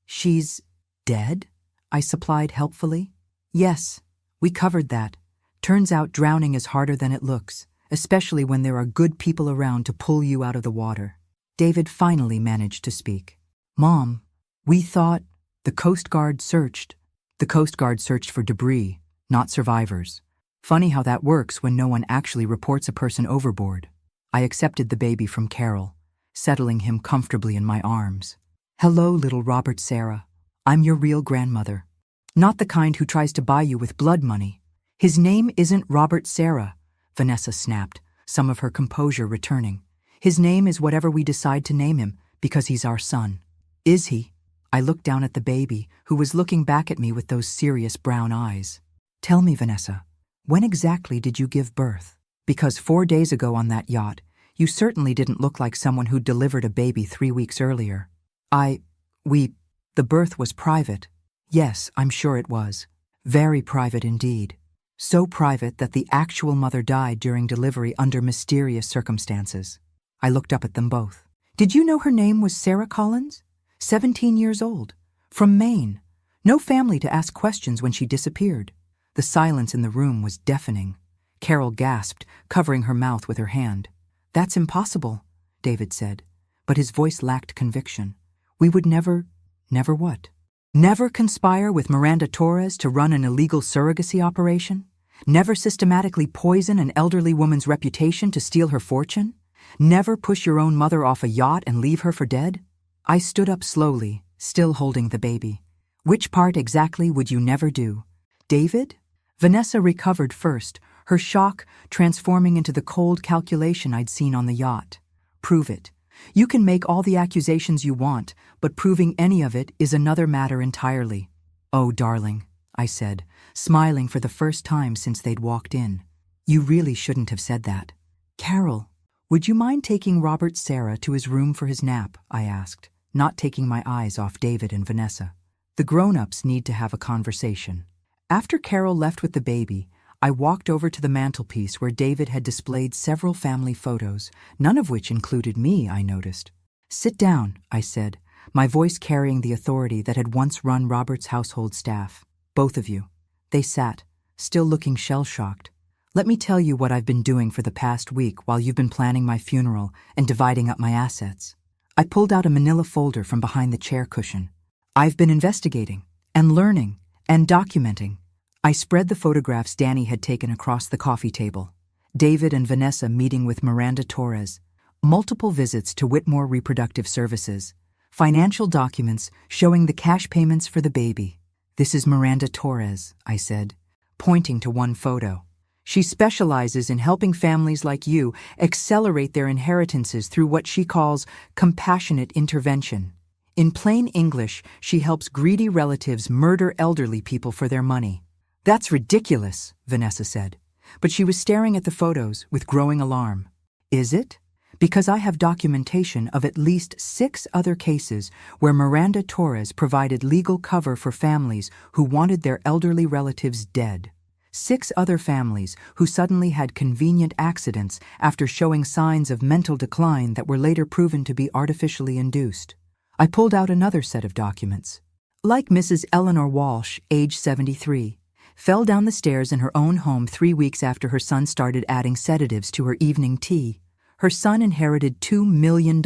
she's dead? I supplied helpfully. Yes, we covered that. Turns out drowning is harder than it looks, especially when there are good people around to pull you out of the water. David finally managed to speak. Mom, we thought the Coast Guard searched. The Coast Guard searched for debris, not survivors. Funny how that works when no one actually reports a person overboard. I accepted the baby from Carol, settling him comfortably in my arms. Hello, little Robert Sarah. I'm your real grandmother. Not the kind who tries to buy you with blood money. His name isn't Robert Sarah, Vanessa snapped, some of her composure returning. His name is whatever we decide to name him, because he's our son. Is he? I looked down at the baby, who was looking back at me with those serious brown eyes. Tell me, Vanessa, when exactly did you give birth? Because 4 days ago on that yacht, you certainly didn't look like someone who delivered a baby 3 weeks earlier. The birth was private. Yes, I'm sure it was. Very private indeed. So private that the actual mother died during delivery under mysterious circumstances. I looked up at them both. Did you know her name was Sarah Collins? 17 years old. From Maine. No family to ask questions when she disappeared. The silence in the room was deafening. Carol gasped, covering her mouth with her hand. That's impossible, David said, but his voice lacked conviction. We would never what? Never conspire with Miranda Torres to run an illegal surrogacy operation? Never systematically poison an elderly woman's reputation to steal her fortune? Never push your own mother off a yacht and leave her for dead? I stood up slowly, still holding the baby. Which part exactly would you never do? David? Vanessa recovered first, her shock transforming into the cold calculation I'd seen on the yacht. Prove it. You can make all the accusations you want, but proving any of it is another matter entirely. Oh, darling, I said, smiling for the first time since they'd walked in. You really shouldn't have said that. Carol, would you mind taking Robert Sarah to his room for his nap? I asked, not taking my eyes off David and Vanessa. The grown-ups need to have a conversation. After Carol left with the baby, I walked over to the mantelpiece where David had displayed several family photos, none of which included me, I noticed. Sit down, I said, my voice carrying the authority that had once run Robert's household staff. Both of you. They sat, still looking shell-shocked. Let me tell you what I've been doing for the past week while you've been planning my funeral and dividing up my assets. I pulled out a manila folder from behind the chair cushion. I've been investigating, and learning, and documenting. I spread the photographs Danny had taken across the coffee table. David and Vanessa meeting with Miranda Torres. Multiple visits to Whitmore Reproductive Services. Financial documents showing the cash payments for the baby. This is Miranda Torres, I said, pointing to one photo. She specializes in helping families like you accelerate their inheritances through what she calls compassionate intervention. In plain English, she helps greedy relatives murder elderly people for their money. That's ridiculous, Vanessa said, but she was staring at the photos with growing alarm. Is it? Because I have documentation of at least 6 other cases where Miranda Torres provided legal cover for families who wanted their elderly relatives dead. 6 other families who suddenly had convenient accidents after showing signs of mental decline that were later proven to be artificially induced. I pulled out another set of documents. Like Mrs. Eleanor Walsh, age 73, fell down the stairs in her own home 3 weeks after her son started adding sedatives to her evening tea. Her son inherited $2 million.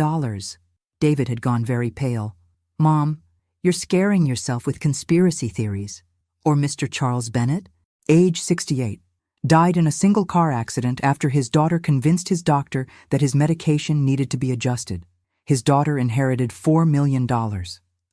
David had gone very pale. Mom, you're scaring yourself with conspiracy theories. Or Mr. Charles Bennett, age 68, died in a single car accident after his daughter convinced his doctor that his medication needed to be adjusted. His daughter inherited $4 million.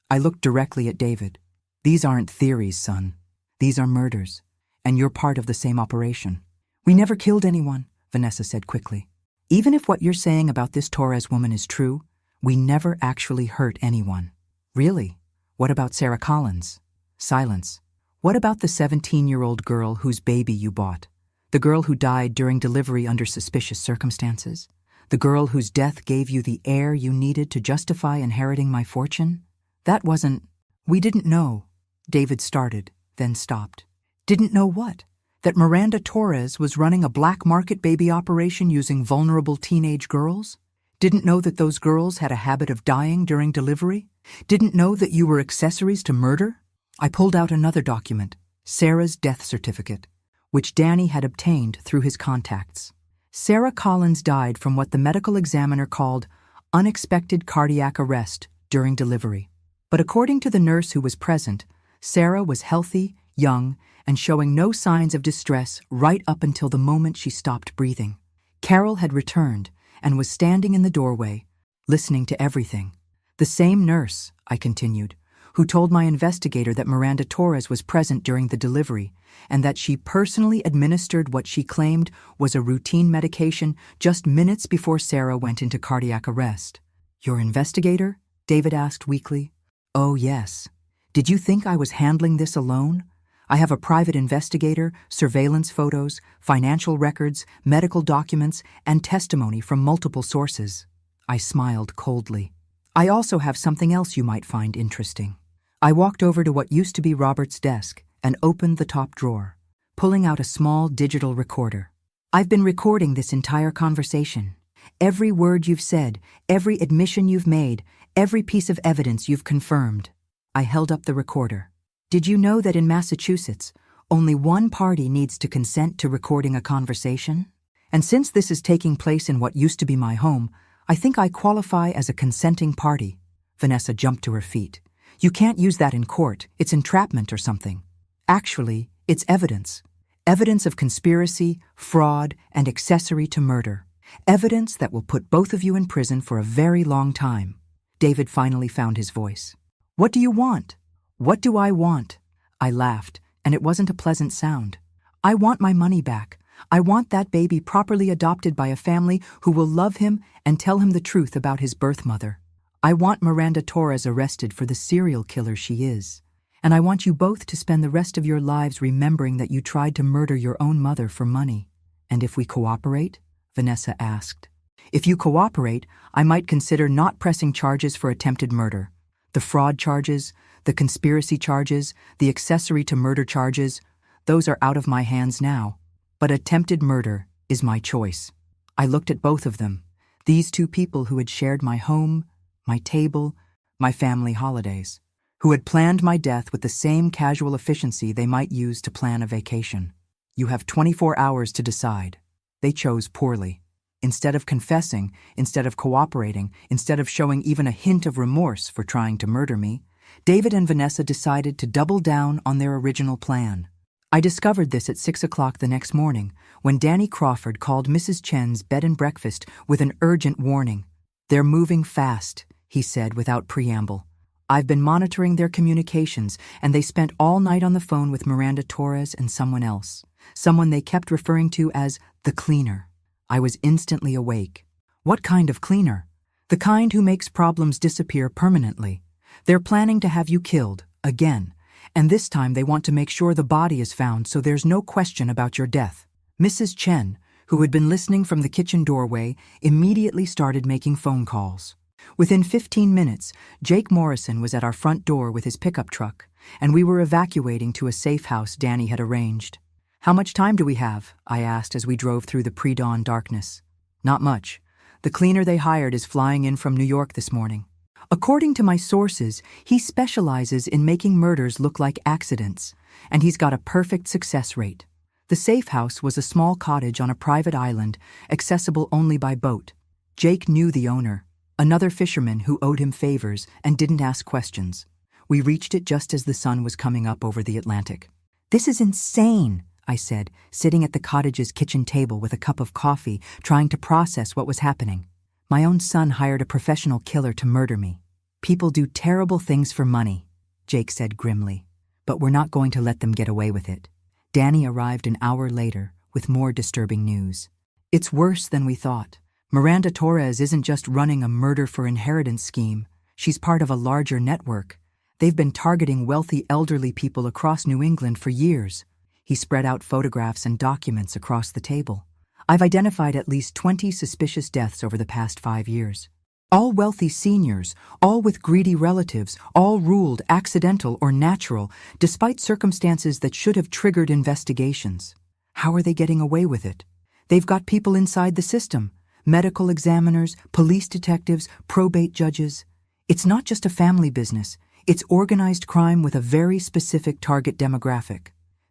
I looked directly at David. These aren't theories, son. These are murders, and you're part of the same operation. We never killed anyone, Vanessa said quickly. Even if what you're saying about this Torres woman is true, we never actually hurt anyone. Really? What about Sarah Collins? Silence. What about the 17-year-old girl whose baby you bought? The girl who died during delivery under suspicious circumstances? The girl whose death gave you the heir you needed to justify inheriting my fortune? That wasn't... We didn't know. David started, then stopped. Didn't know what? That Miranda Torres was running a black market baby operation using vulnerable teenage girls? Didn't know that those girls had a habit of dying during delivery? Didn't know that you were accessories to murder? I pulled out another document, Sarah's death certificate, which Danny had obtained through his contacts. Sarah Collins died from what the medical examiner called unexpected cardiac arrest during delivery. But according to the nurse who was present, Sarah was healthy, young, and showing no signs of distress right up until the moment she stopped breathing. Carol had returned and was standing in the doorway, listening to everything. The same nurse, I continued, who told my investigator that Miranda Torres was present during the delivery and that she personally administered what she claimed was a routine medication just minutes before Sarah went into cardiac arrest. Your investigator? David asked weakly. Oh, yes. Did you think I was handling this alone? I have a private investigator, surveillance photos, financial records, medical documents, and testimony from multiple sources. I smiled coldly. I also have something else you might find interesting. I walked over to what used to be Robert's desk and opened the top drawer, pulling out a small digital recorder. I've been recording this entire conversation. Every word you've said, every admission you've made, every piece of evidence you've confirmed. I held up the recorder. Did you know that in Massachusetts, only one party needs to consent to recording a conversation? And since this is taking place in what used to be my home, I think I qualify as a consenting party. Vanessa jumped to her feet. You can't use that in court. It's entrapment or something. Actually, it's evidence. Evidence of conspiracy, fraud, and accessory to murder. Evidence that will put both of you in prison for a very long time. David finally found his voice. What do you want? What do I want? I laughed, and it wasn't a pleasant sound. I want my money back. I want that baby properly adopted by a family who will love him and tell him the truth about his birth mother. I want Miranda Torres arrested for the serial killer she is. And I want you both to spend the rest of your lives remembering that you tried to murder your own mother for money. And if we cooperate? Vanessa asked. If you cooperate, I might consider not pressing charges for attempted murder. The fraud charges, the conspiracy charges, the accessory to murder charges, those are out of my hands now. But attempted murder is my choice. I looked at both of them, these two people who had shared my home, my table, my family holidays, who had planned my death with the same casual efficiency they might use to plan a vacation. You have 24 hours to decide. They chose poorly. Instead of confessing, instead of cooperating, instead of showing even a hint of remorse for trying to murder me, David and Vanessa decided to double down on their original plan. I discovered this at 6 o'clock the next morning when Danny Crawford called Mrs. Chen's bed and breakfast with an urgent warning. They're moving fast, he said without preamble. I've been monitoring their communications, and they spent all night on the phone with Miranda Torres and someone else, someone they kept referring to as the cleaner. I was instantly awake. What kind of cleaner? The kind who makes problems disappear permanently. They're planning to have you killed, again, and this time they want to make sure the body is found so there's no question about your death. Mrs. Chen, who had been listening from the kitchen doorway, immediately started making phone calls. Within 15 minutes, Jake Morrison was at our front door with his pickup truck, and we were evacuating to a safe house Danny had arranged. How much time do we have? I asked as we drove through the pre-dawn darkness. Not much. The cleaner they hired is flying in from New York this morning. According to my sources, he specializes in making murders look like accidents, and he's got a perfect success rate. The safe house was a small cottage on a private island, accessible only by boat. Jake knew the owner, another fisherman who owed him favors and didn't ask questions. We reached it just as the sun was coming up over the Atlantic. This is insane, I said, sitting at the cottage's kitchen table with a cup of coffee, trying to process what was happening. My own son hired a professional killer to murder me. People do terrible things for money, Jake said grimly, but we're not going to let them get away with it. Danny arrived an hour later with more disturbing news. It's worse than we thought. Miranda Torres isn't just running a murder for inheritance scheme. She's part of a larger network. They've been targeting wealthy elderly people across New England for years. He spread out photographs and documents across the table. I've identified at least 20 suspicious deaths over the past 5 years. All wealthy seniors, all with greedy relatives, all ruled accidental or natural, despite circumstances that should have triggered investigations. How are they getting away with it? They've got people inside the system. Medical examiners, police detectives, probate judges. It's not just a family business. It's organized crime with a very specific target demographic.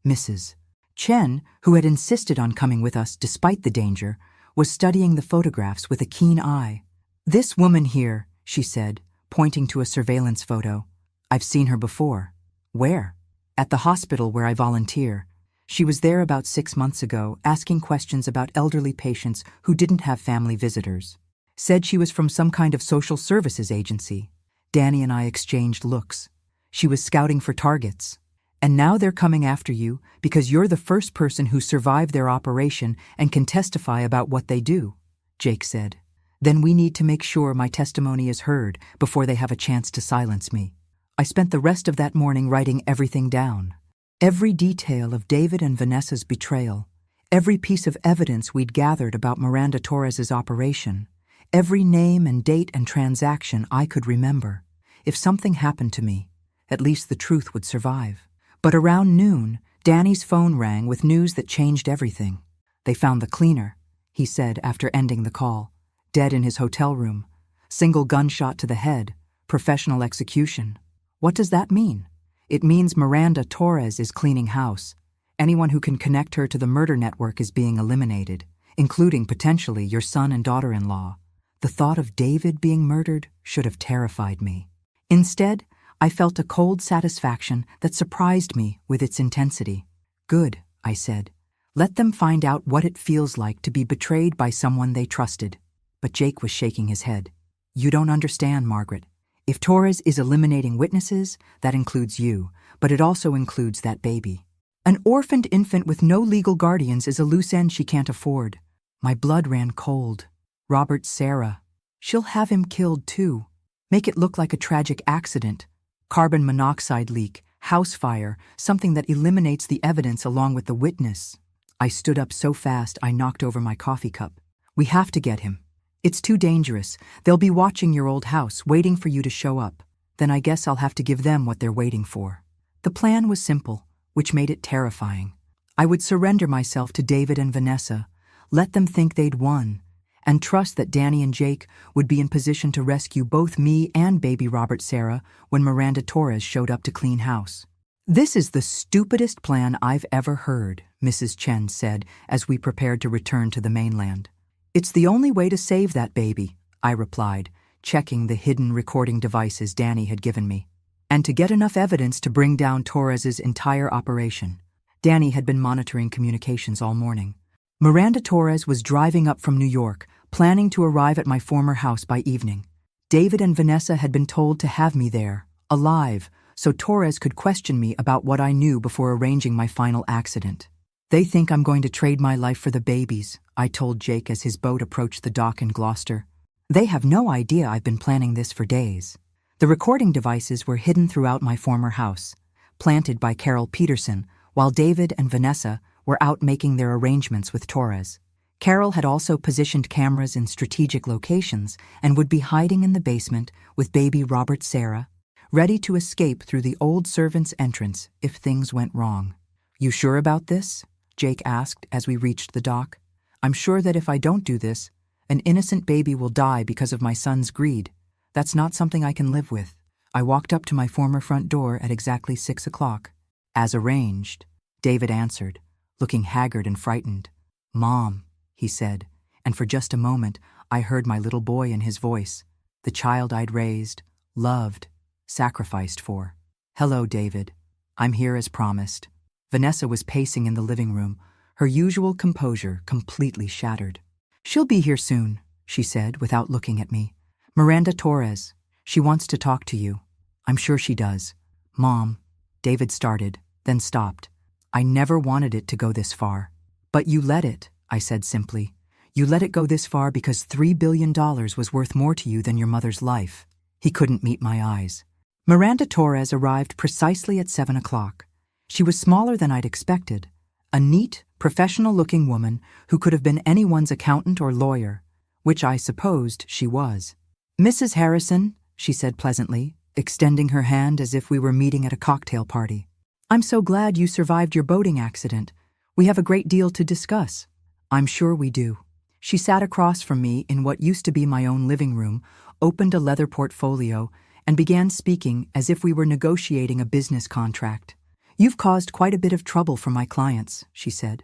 Mrs. Chen, who had insisted on coming with us despite the danger, was studying the photographs with a keen eye. "This woman here," she said, pointing to a surveillance photo. "I've seen her before." "Where?" "At the hospital where I volunteer. She was there about 6 months ago, asking questions about elderly patients who didn't have family visitors. Said she was from some kind of social services agency." Danny and I exchanged looks. "She was scouting for targets. And now they're coming after you because you're the first person who survived their operation and can testify about what they do," Jake said. "Then we need to make sure my testimony is heard before they have a chance to silence me." I spent the rest of that morning writing everything down. Every detail of David and Vanessa's betrayal, every piece of evidence we'd gathered about Miranda Torres's operation, every name and date and transaction I could remember. If something happened to me, at least the truth would survive. But around noon, Danny's phone rang with news that changed everything. "They found the cleaner," he said after ending the call. "Dead in his hotel room. Single gunshot to the head. Professional execution." "What does that mean?" "It means Miranda Torres is cleaning house. Anyone who can connect her to the murder network is being eliminated, including potentially your son and daughter-in-law." The thought of David being murdered should have terrified me. Instead, I felt a cold satisfaction that surprised me with its intensity. "Good," I said. "Let them find out what it feels like to be betrayed by someone they trusted." But Jake was shaking his head. "You don't understand, Margaret. If Torres is eliminating witnesses, that includes you, but it also includes that baby. An orphaned infant with no legal guardians is a loose end she can't afford." My blood ran cold. "Robert Sarah. She'll have him killed too. Make it look like a tragic accident. Carbon monoxide leak, house fire, something that eliminates the evidence along with the witness." I stood up so fast I knocked over my coffee cup. "We have to get him. It's too dangerous. They'll be watching your old house, waiting for you to show up. Then I guess I'll have to give them what they're waiting for." The plan was simple, which made it terrifying. I would surrender myself to David and Vanessa, let them think they'd won, and trust that Danny and Jake would be in position to rescue both me and baby Robert Sarah when Miranda Torres showed up to clean house. "This is the stupidest plan I've ever heard," Mrs. Chen said as we prepared to return to the mainland. "It's the only way to save that baby," I replied, checking the hidden recording devices Danny had given me, "and to get enough evidence to bring down Torres's entire operation." Danny had been monitoring communications all morning. Miranda Torres was driving up from New York, planning to arrive at my former house by evening. David and Vanessa had been told to have me there, alive, so Torres could question me about what I knew before arranging my final accident. "They think I'm going to trade my life for the babies," I told Jake as his boat approached the dock in Gloucester. "They have no idea I've been planning this for days." The recording devices were hidden throughout my former house, planted by Carol Peterson, while David and Vanessa were out making their arrangements with Torres. Carol had also positioned cameras in strategic locations and would be hiding in the basement with baby Robert Sarah, ready to escape through the old servant's entrance if things went wrong. "You sure about this?" Jake asked as we reached the dock. "I'm sure that if I don't do this, an innocent baby will die because of my son's greed. That's not something I can live with." I walked up to my former front door at exactly 6 o'clock. "As arranged," David answered, looking haggard and frightened. "Mom," he said, and for just a moment I heard my little boy in his voice, the child I'd raised, loved, sacrificed for. "Hello, David. I'm here as promised." Vanessa was pacing in the living room, her usual composure completely shattered. "She'll be here soon," she said without looking at me. "Miranda Torres. She wants to talk to you." "I'm sure she does." "Mom," David started, then stopped. "I never wanted it to go this far." "But you let it," I said simply. "You let it go this far because $3 billion was worth more to you than your mother's life." He couldn't meet my eyes. Miranda Torres arrived precisely at 7 o'clock. She was smaller than I'd expected, a neat, professional-looking woman who could have been anyone's accountant or lawyer, which I supposed she was. "Mrs. Harrison," she said pleasantly, extending her hand as if we were meeting at a cocktail party. "I'm so glad you survived your boating accident. We have a great deal to discuss." "I'm sure we do." She sat across from me in what used to be my own living room, opened a leather portfolio, and began speaking as if we were negotiating a business contract. "You've caused quite a bit of trouble for my clients," she said.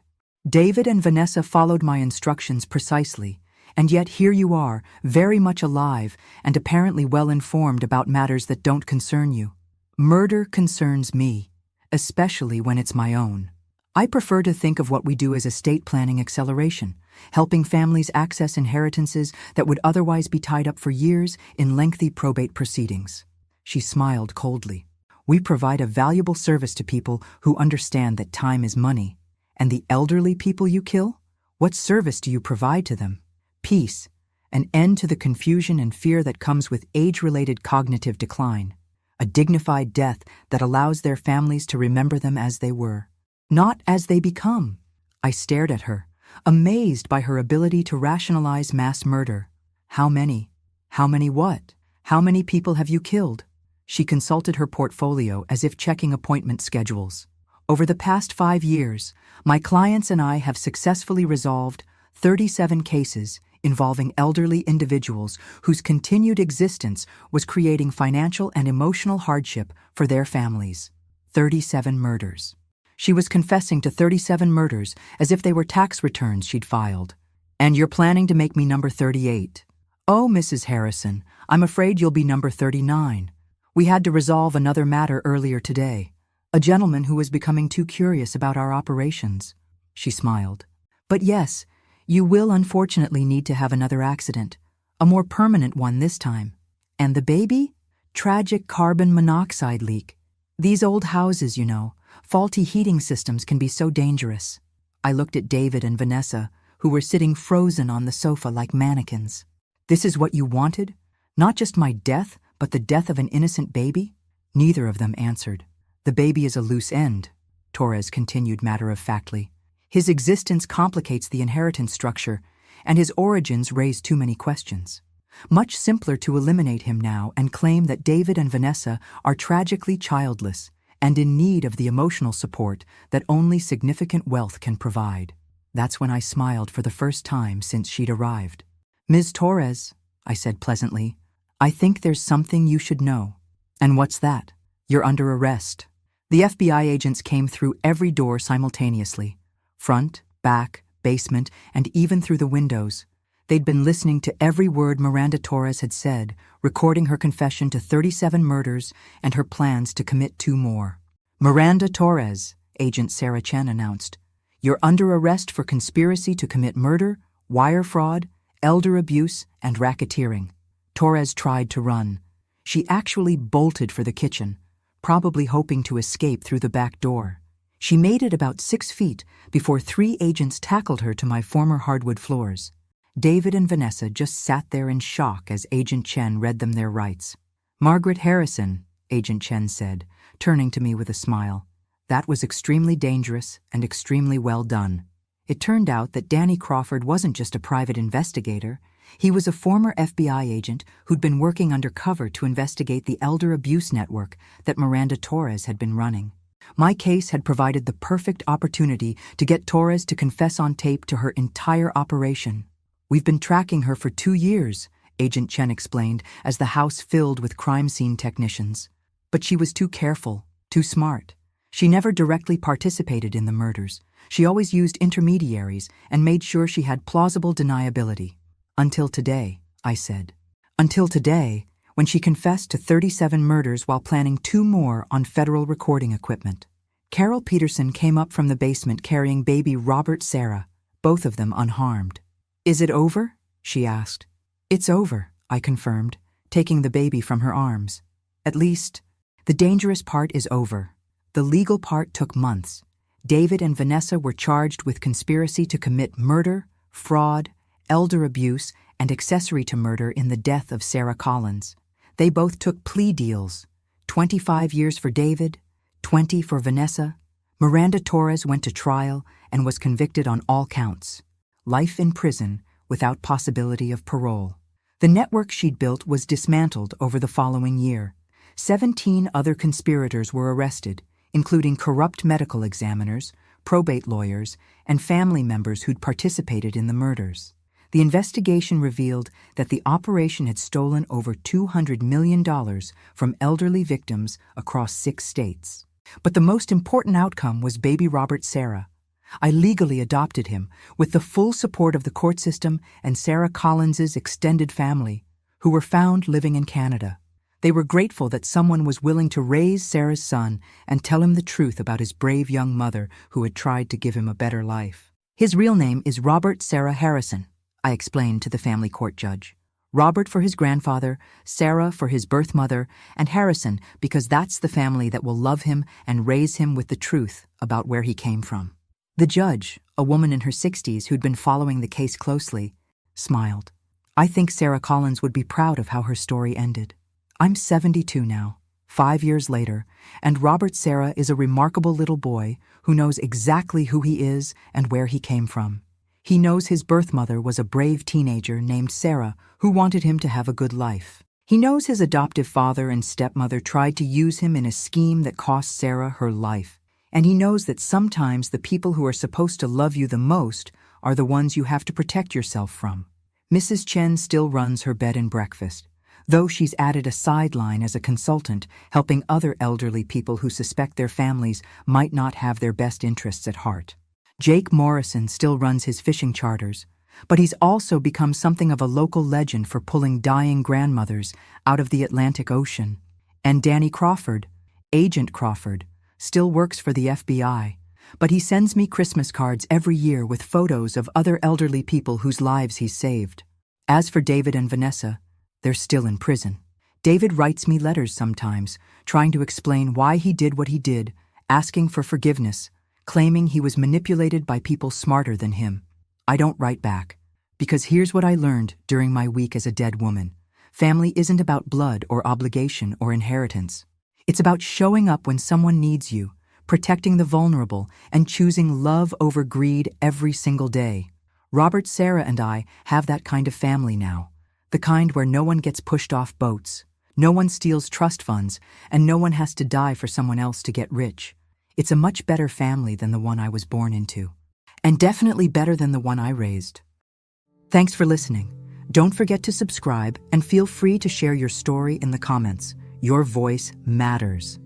David and Vanessa followed my instructions precisely, and yet here you are, very much alive and apparently well informed about matters that don't concern you. Murder concerns me, especially when it's my own. I prefer to think of what we do as estate planning acceleration, helping families access inheritances that would otherwise be tied up for years in lengthy probate proceedings. She smiled coldly. We provide a valuable service to people who understand that time is money. And the elderly people you kill? What service do you provide to them? Peace, an end to the confusion and fear that comes with age-related cognitive decline, a dignified death that allows their families to remember them as they were, not as they become. I stared at her, amazed by her ability to rationalize mass murder. How many? How many what? How many people have you killed? She consulted her portfolio as if checking appointment schedules. Over the past 5 years, my clients and I have successfully resolved 37 cases involving elderly individuals whose continued existence was creating financial and emotional hardship for their families. 37 murders. She was confessing to 37 murders as if they were tax returns she'd filed. And you're planning to make me number 38. Oh, Mrs. Harrison, I'm afraid you'll be number 39. We had to resolve another matter earlier today. A gentleman who was becoming too curious about our operations. She smiled. But yes, you will unfortunately need to have another accident. A more permanent one this time. And the baby? Tragic carbon monoxide leak. These old houses, you know, faulty heating systems can be so dangerous. I looked at David and Vanessa, who were sitting frozen on the sofa like mannequins. This is what you wanted? Not just my death, but the death of an innocent baby? Neither of them answered. The baby is a loose end, Torres continued matter-of-factly. His existence complicates the inheritance structure, and his origins raise too many questions. Much simpler to eliminate him now and claim that David and Vanessa are tragically childless and in need of the emotional support that only significant wealth can provide. That's when I smiled for the first time since she'd arrived. Ms. Torres, I said pleasantly, I think there's something you should know. And what's that? You're under arrest. The FBI agents came through every door simultaneously. Front, back, basement, and even through the windows. They'd been listening to every word Miranda Torres had said, recording her confession to 37 murders and her plans to commit 2 more. Miranda Torres, Agent Sarah Chen announced, you're under arrest for conspiracy to commit murder, wire fraud, elder abuse, and racketeering. Torres tried to run. She actually bolted for the kitchen, probably hoping to escape through the back door. She made it about 6 feet before 3 agents tackled her to my former hardwood floors. David and Vanessa just sat there in shock as Agent Chen read them their rights. Margaret Harrison, Agent Chen said, turning to me with a smile. That was extremely dangerous and extremely well done. It turned out that Danny Crawford wasn't just a private investigator. He was a former FBI agent who'd been working undercover to investigate the elder abuse network that Miranda Torres had been running. My case had provided the perfect opportunity to get Torres to confess on tape to her entire operation. We've been tracking her for 2 years, Agent Chen explained, as the house filled with crime scene technicians. But she was too careful, too smart. She never directly participated in the murders. She always used intermediaries and made sure she had plausible deniability. Until today, I said. Until today, when she confessed to 37 murders while planning 2 more on federal recording equipment. Carol Peterson came up from the basement carrying baby Robert Sarah, both of them unharmed. Is it over? She asked. It's over, I confirmed, taking the baby from her arms. At least, the dangerous part is over. The legal part took months. David and Vanessa were charged with conspiracy to commit murder, fraud, elder abuse, and accessory to murder in the death of Sarah Collins. They both took plea deals, 25 years for David, 20 for Vanessa. Miranda Torres went to trial and was convicted on all counts. Life in prison without possibility of parole. The network she'd built was dismantled over the following year. 17 other conspirators were arrested, including corrupt medical examiners, probate lawyers, and family members who'd participated in the murders. The investigation revealed that the operation had stolen over $200 million from elderly victims across 6 states. But the most important outcome was baby Robert Sarah. I legally adopted him, with the full support of the court system and Sarah Collins's extended family, who were found living in Canada. They were grateful that someone was willing to raise Sarah's son and tell him the truth about his brave young mother who had tried to give him a better life. His real name is Robert Sarah Harrison, I explained to the family court judge. Robert for his grandfather, Sarah for his birth mother, and Harrison because that's the family that will love him and raise him with the truth about where he came from. The judge, a woman in her 60s who'd been following the case closely, smiled. I think Sarah Collins would be proud of how her story ended. I'm 72 now, 5 years later, and Robert Sarah is a remarkable little boy who knows exactly who he is and where he came from. He knows his birth mother was a brave teenager named Sarah who wanted him to have a good life. He knows his adoptive father and stepmother tried to use him in a scheme that cost Sarah her life. And he knows that sometimes the people who are supposed to love you the most are the ones you have to protect yourself from. Mrs. Chen still runs her bed and breakfast, though she's added a sideline as a consultant, helping other elderly people who suspect their families might not have their best interests at heart. Jake Morrison still runs his fishing charters, but he's also become something of a local legend for pulling dying grandmothers out of the Atlantic Ocean. And Danny Crawford, Agent Crawford, still works for the FBI, but he sends me Christmas cards every year with photos of other elderly people whose lives he's saved. As for David and Vanessa, they're still in prison. David writes me letters sometimes, trying to explain why he did what he did, asking for forgiveness, claiming he was manipulated by people smarter than him. I don't write back, because here's what I learned during my week as a dead woman. Family isn't about blood or obligation or inheritance. It's about showing up when someone needs you, protecting the vulnerable, and choosing love over greed every single day. Robert, Sarah, and I have that kind of family now. The kind where no one gets pushed off boats, no one steals trust funds, and no one has to die for someone else to get rich. It's a much better family than the one I was born into, and definitely better than the one I raised. Thanks for listening. Don't forget to subscribe and feel free to share your story in the comments. Your voice matters.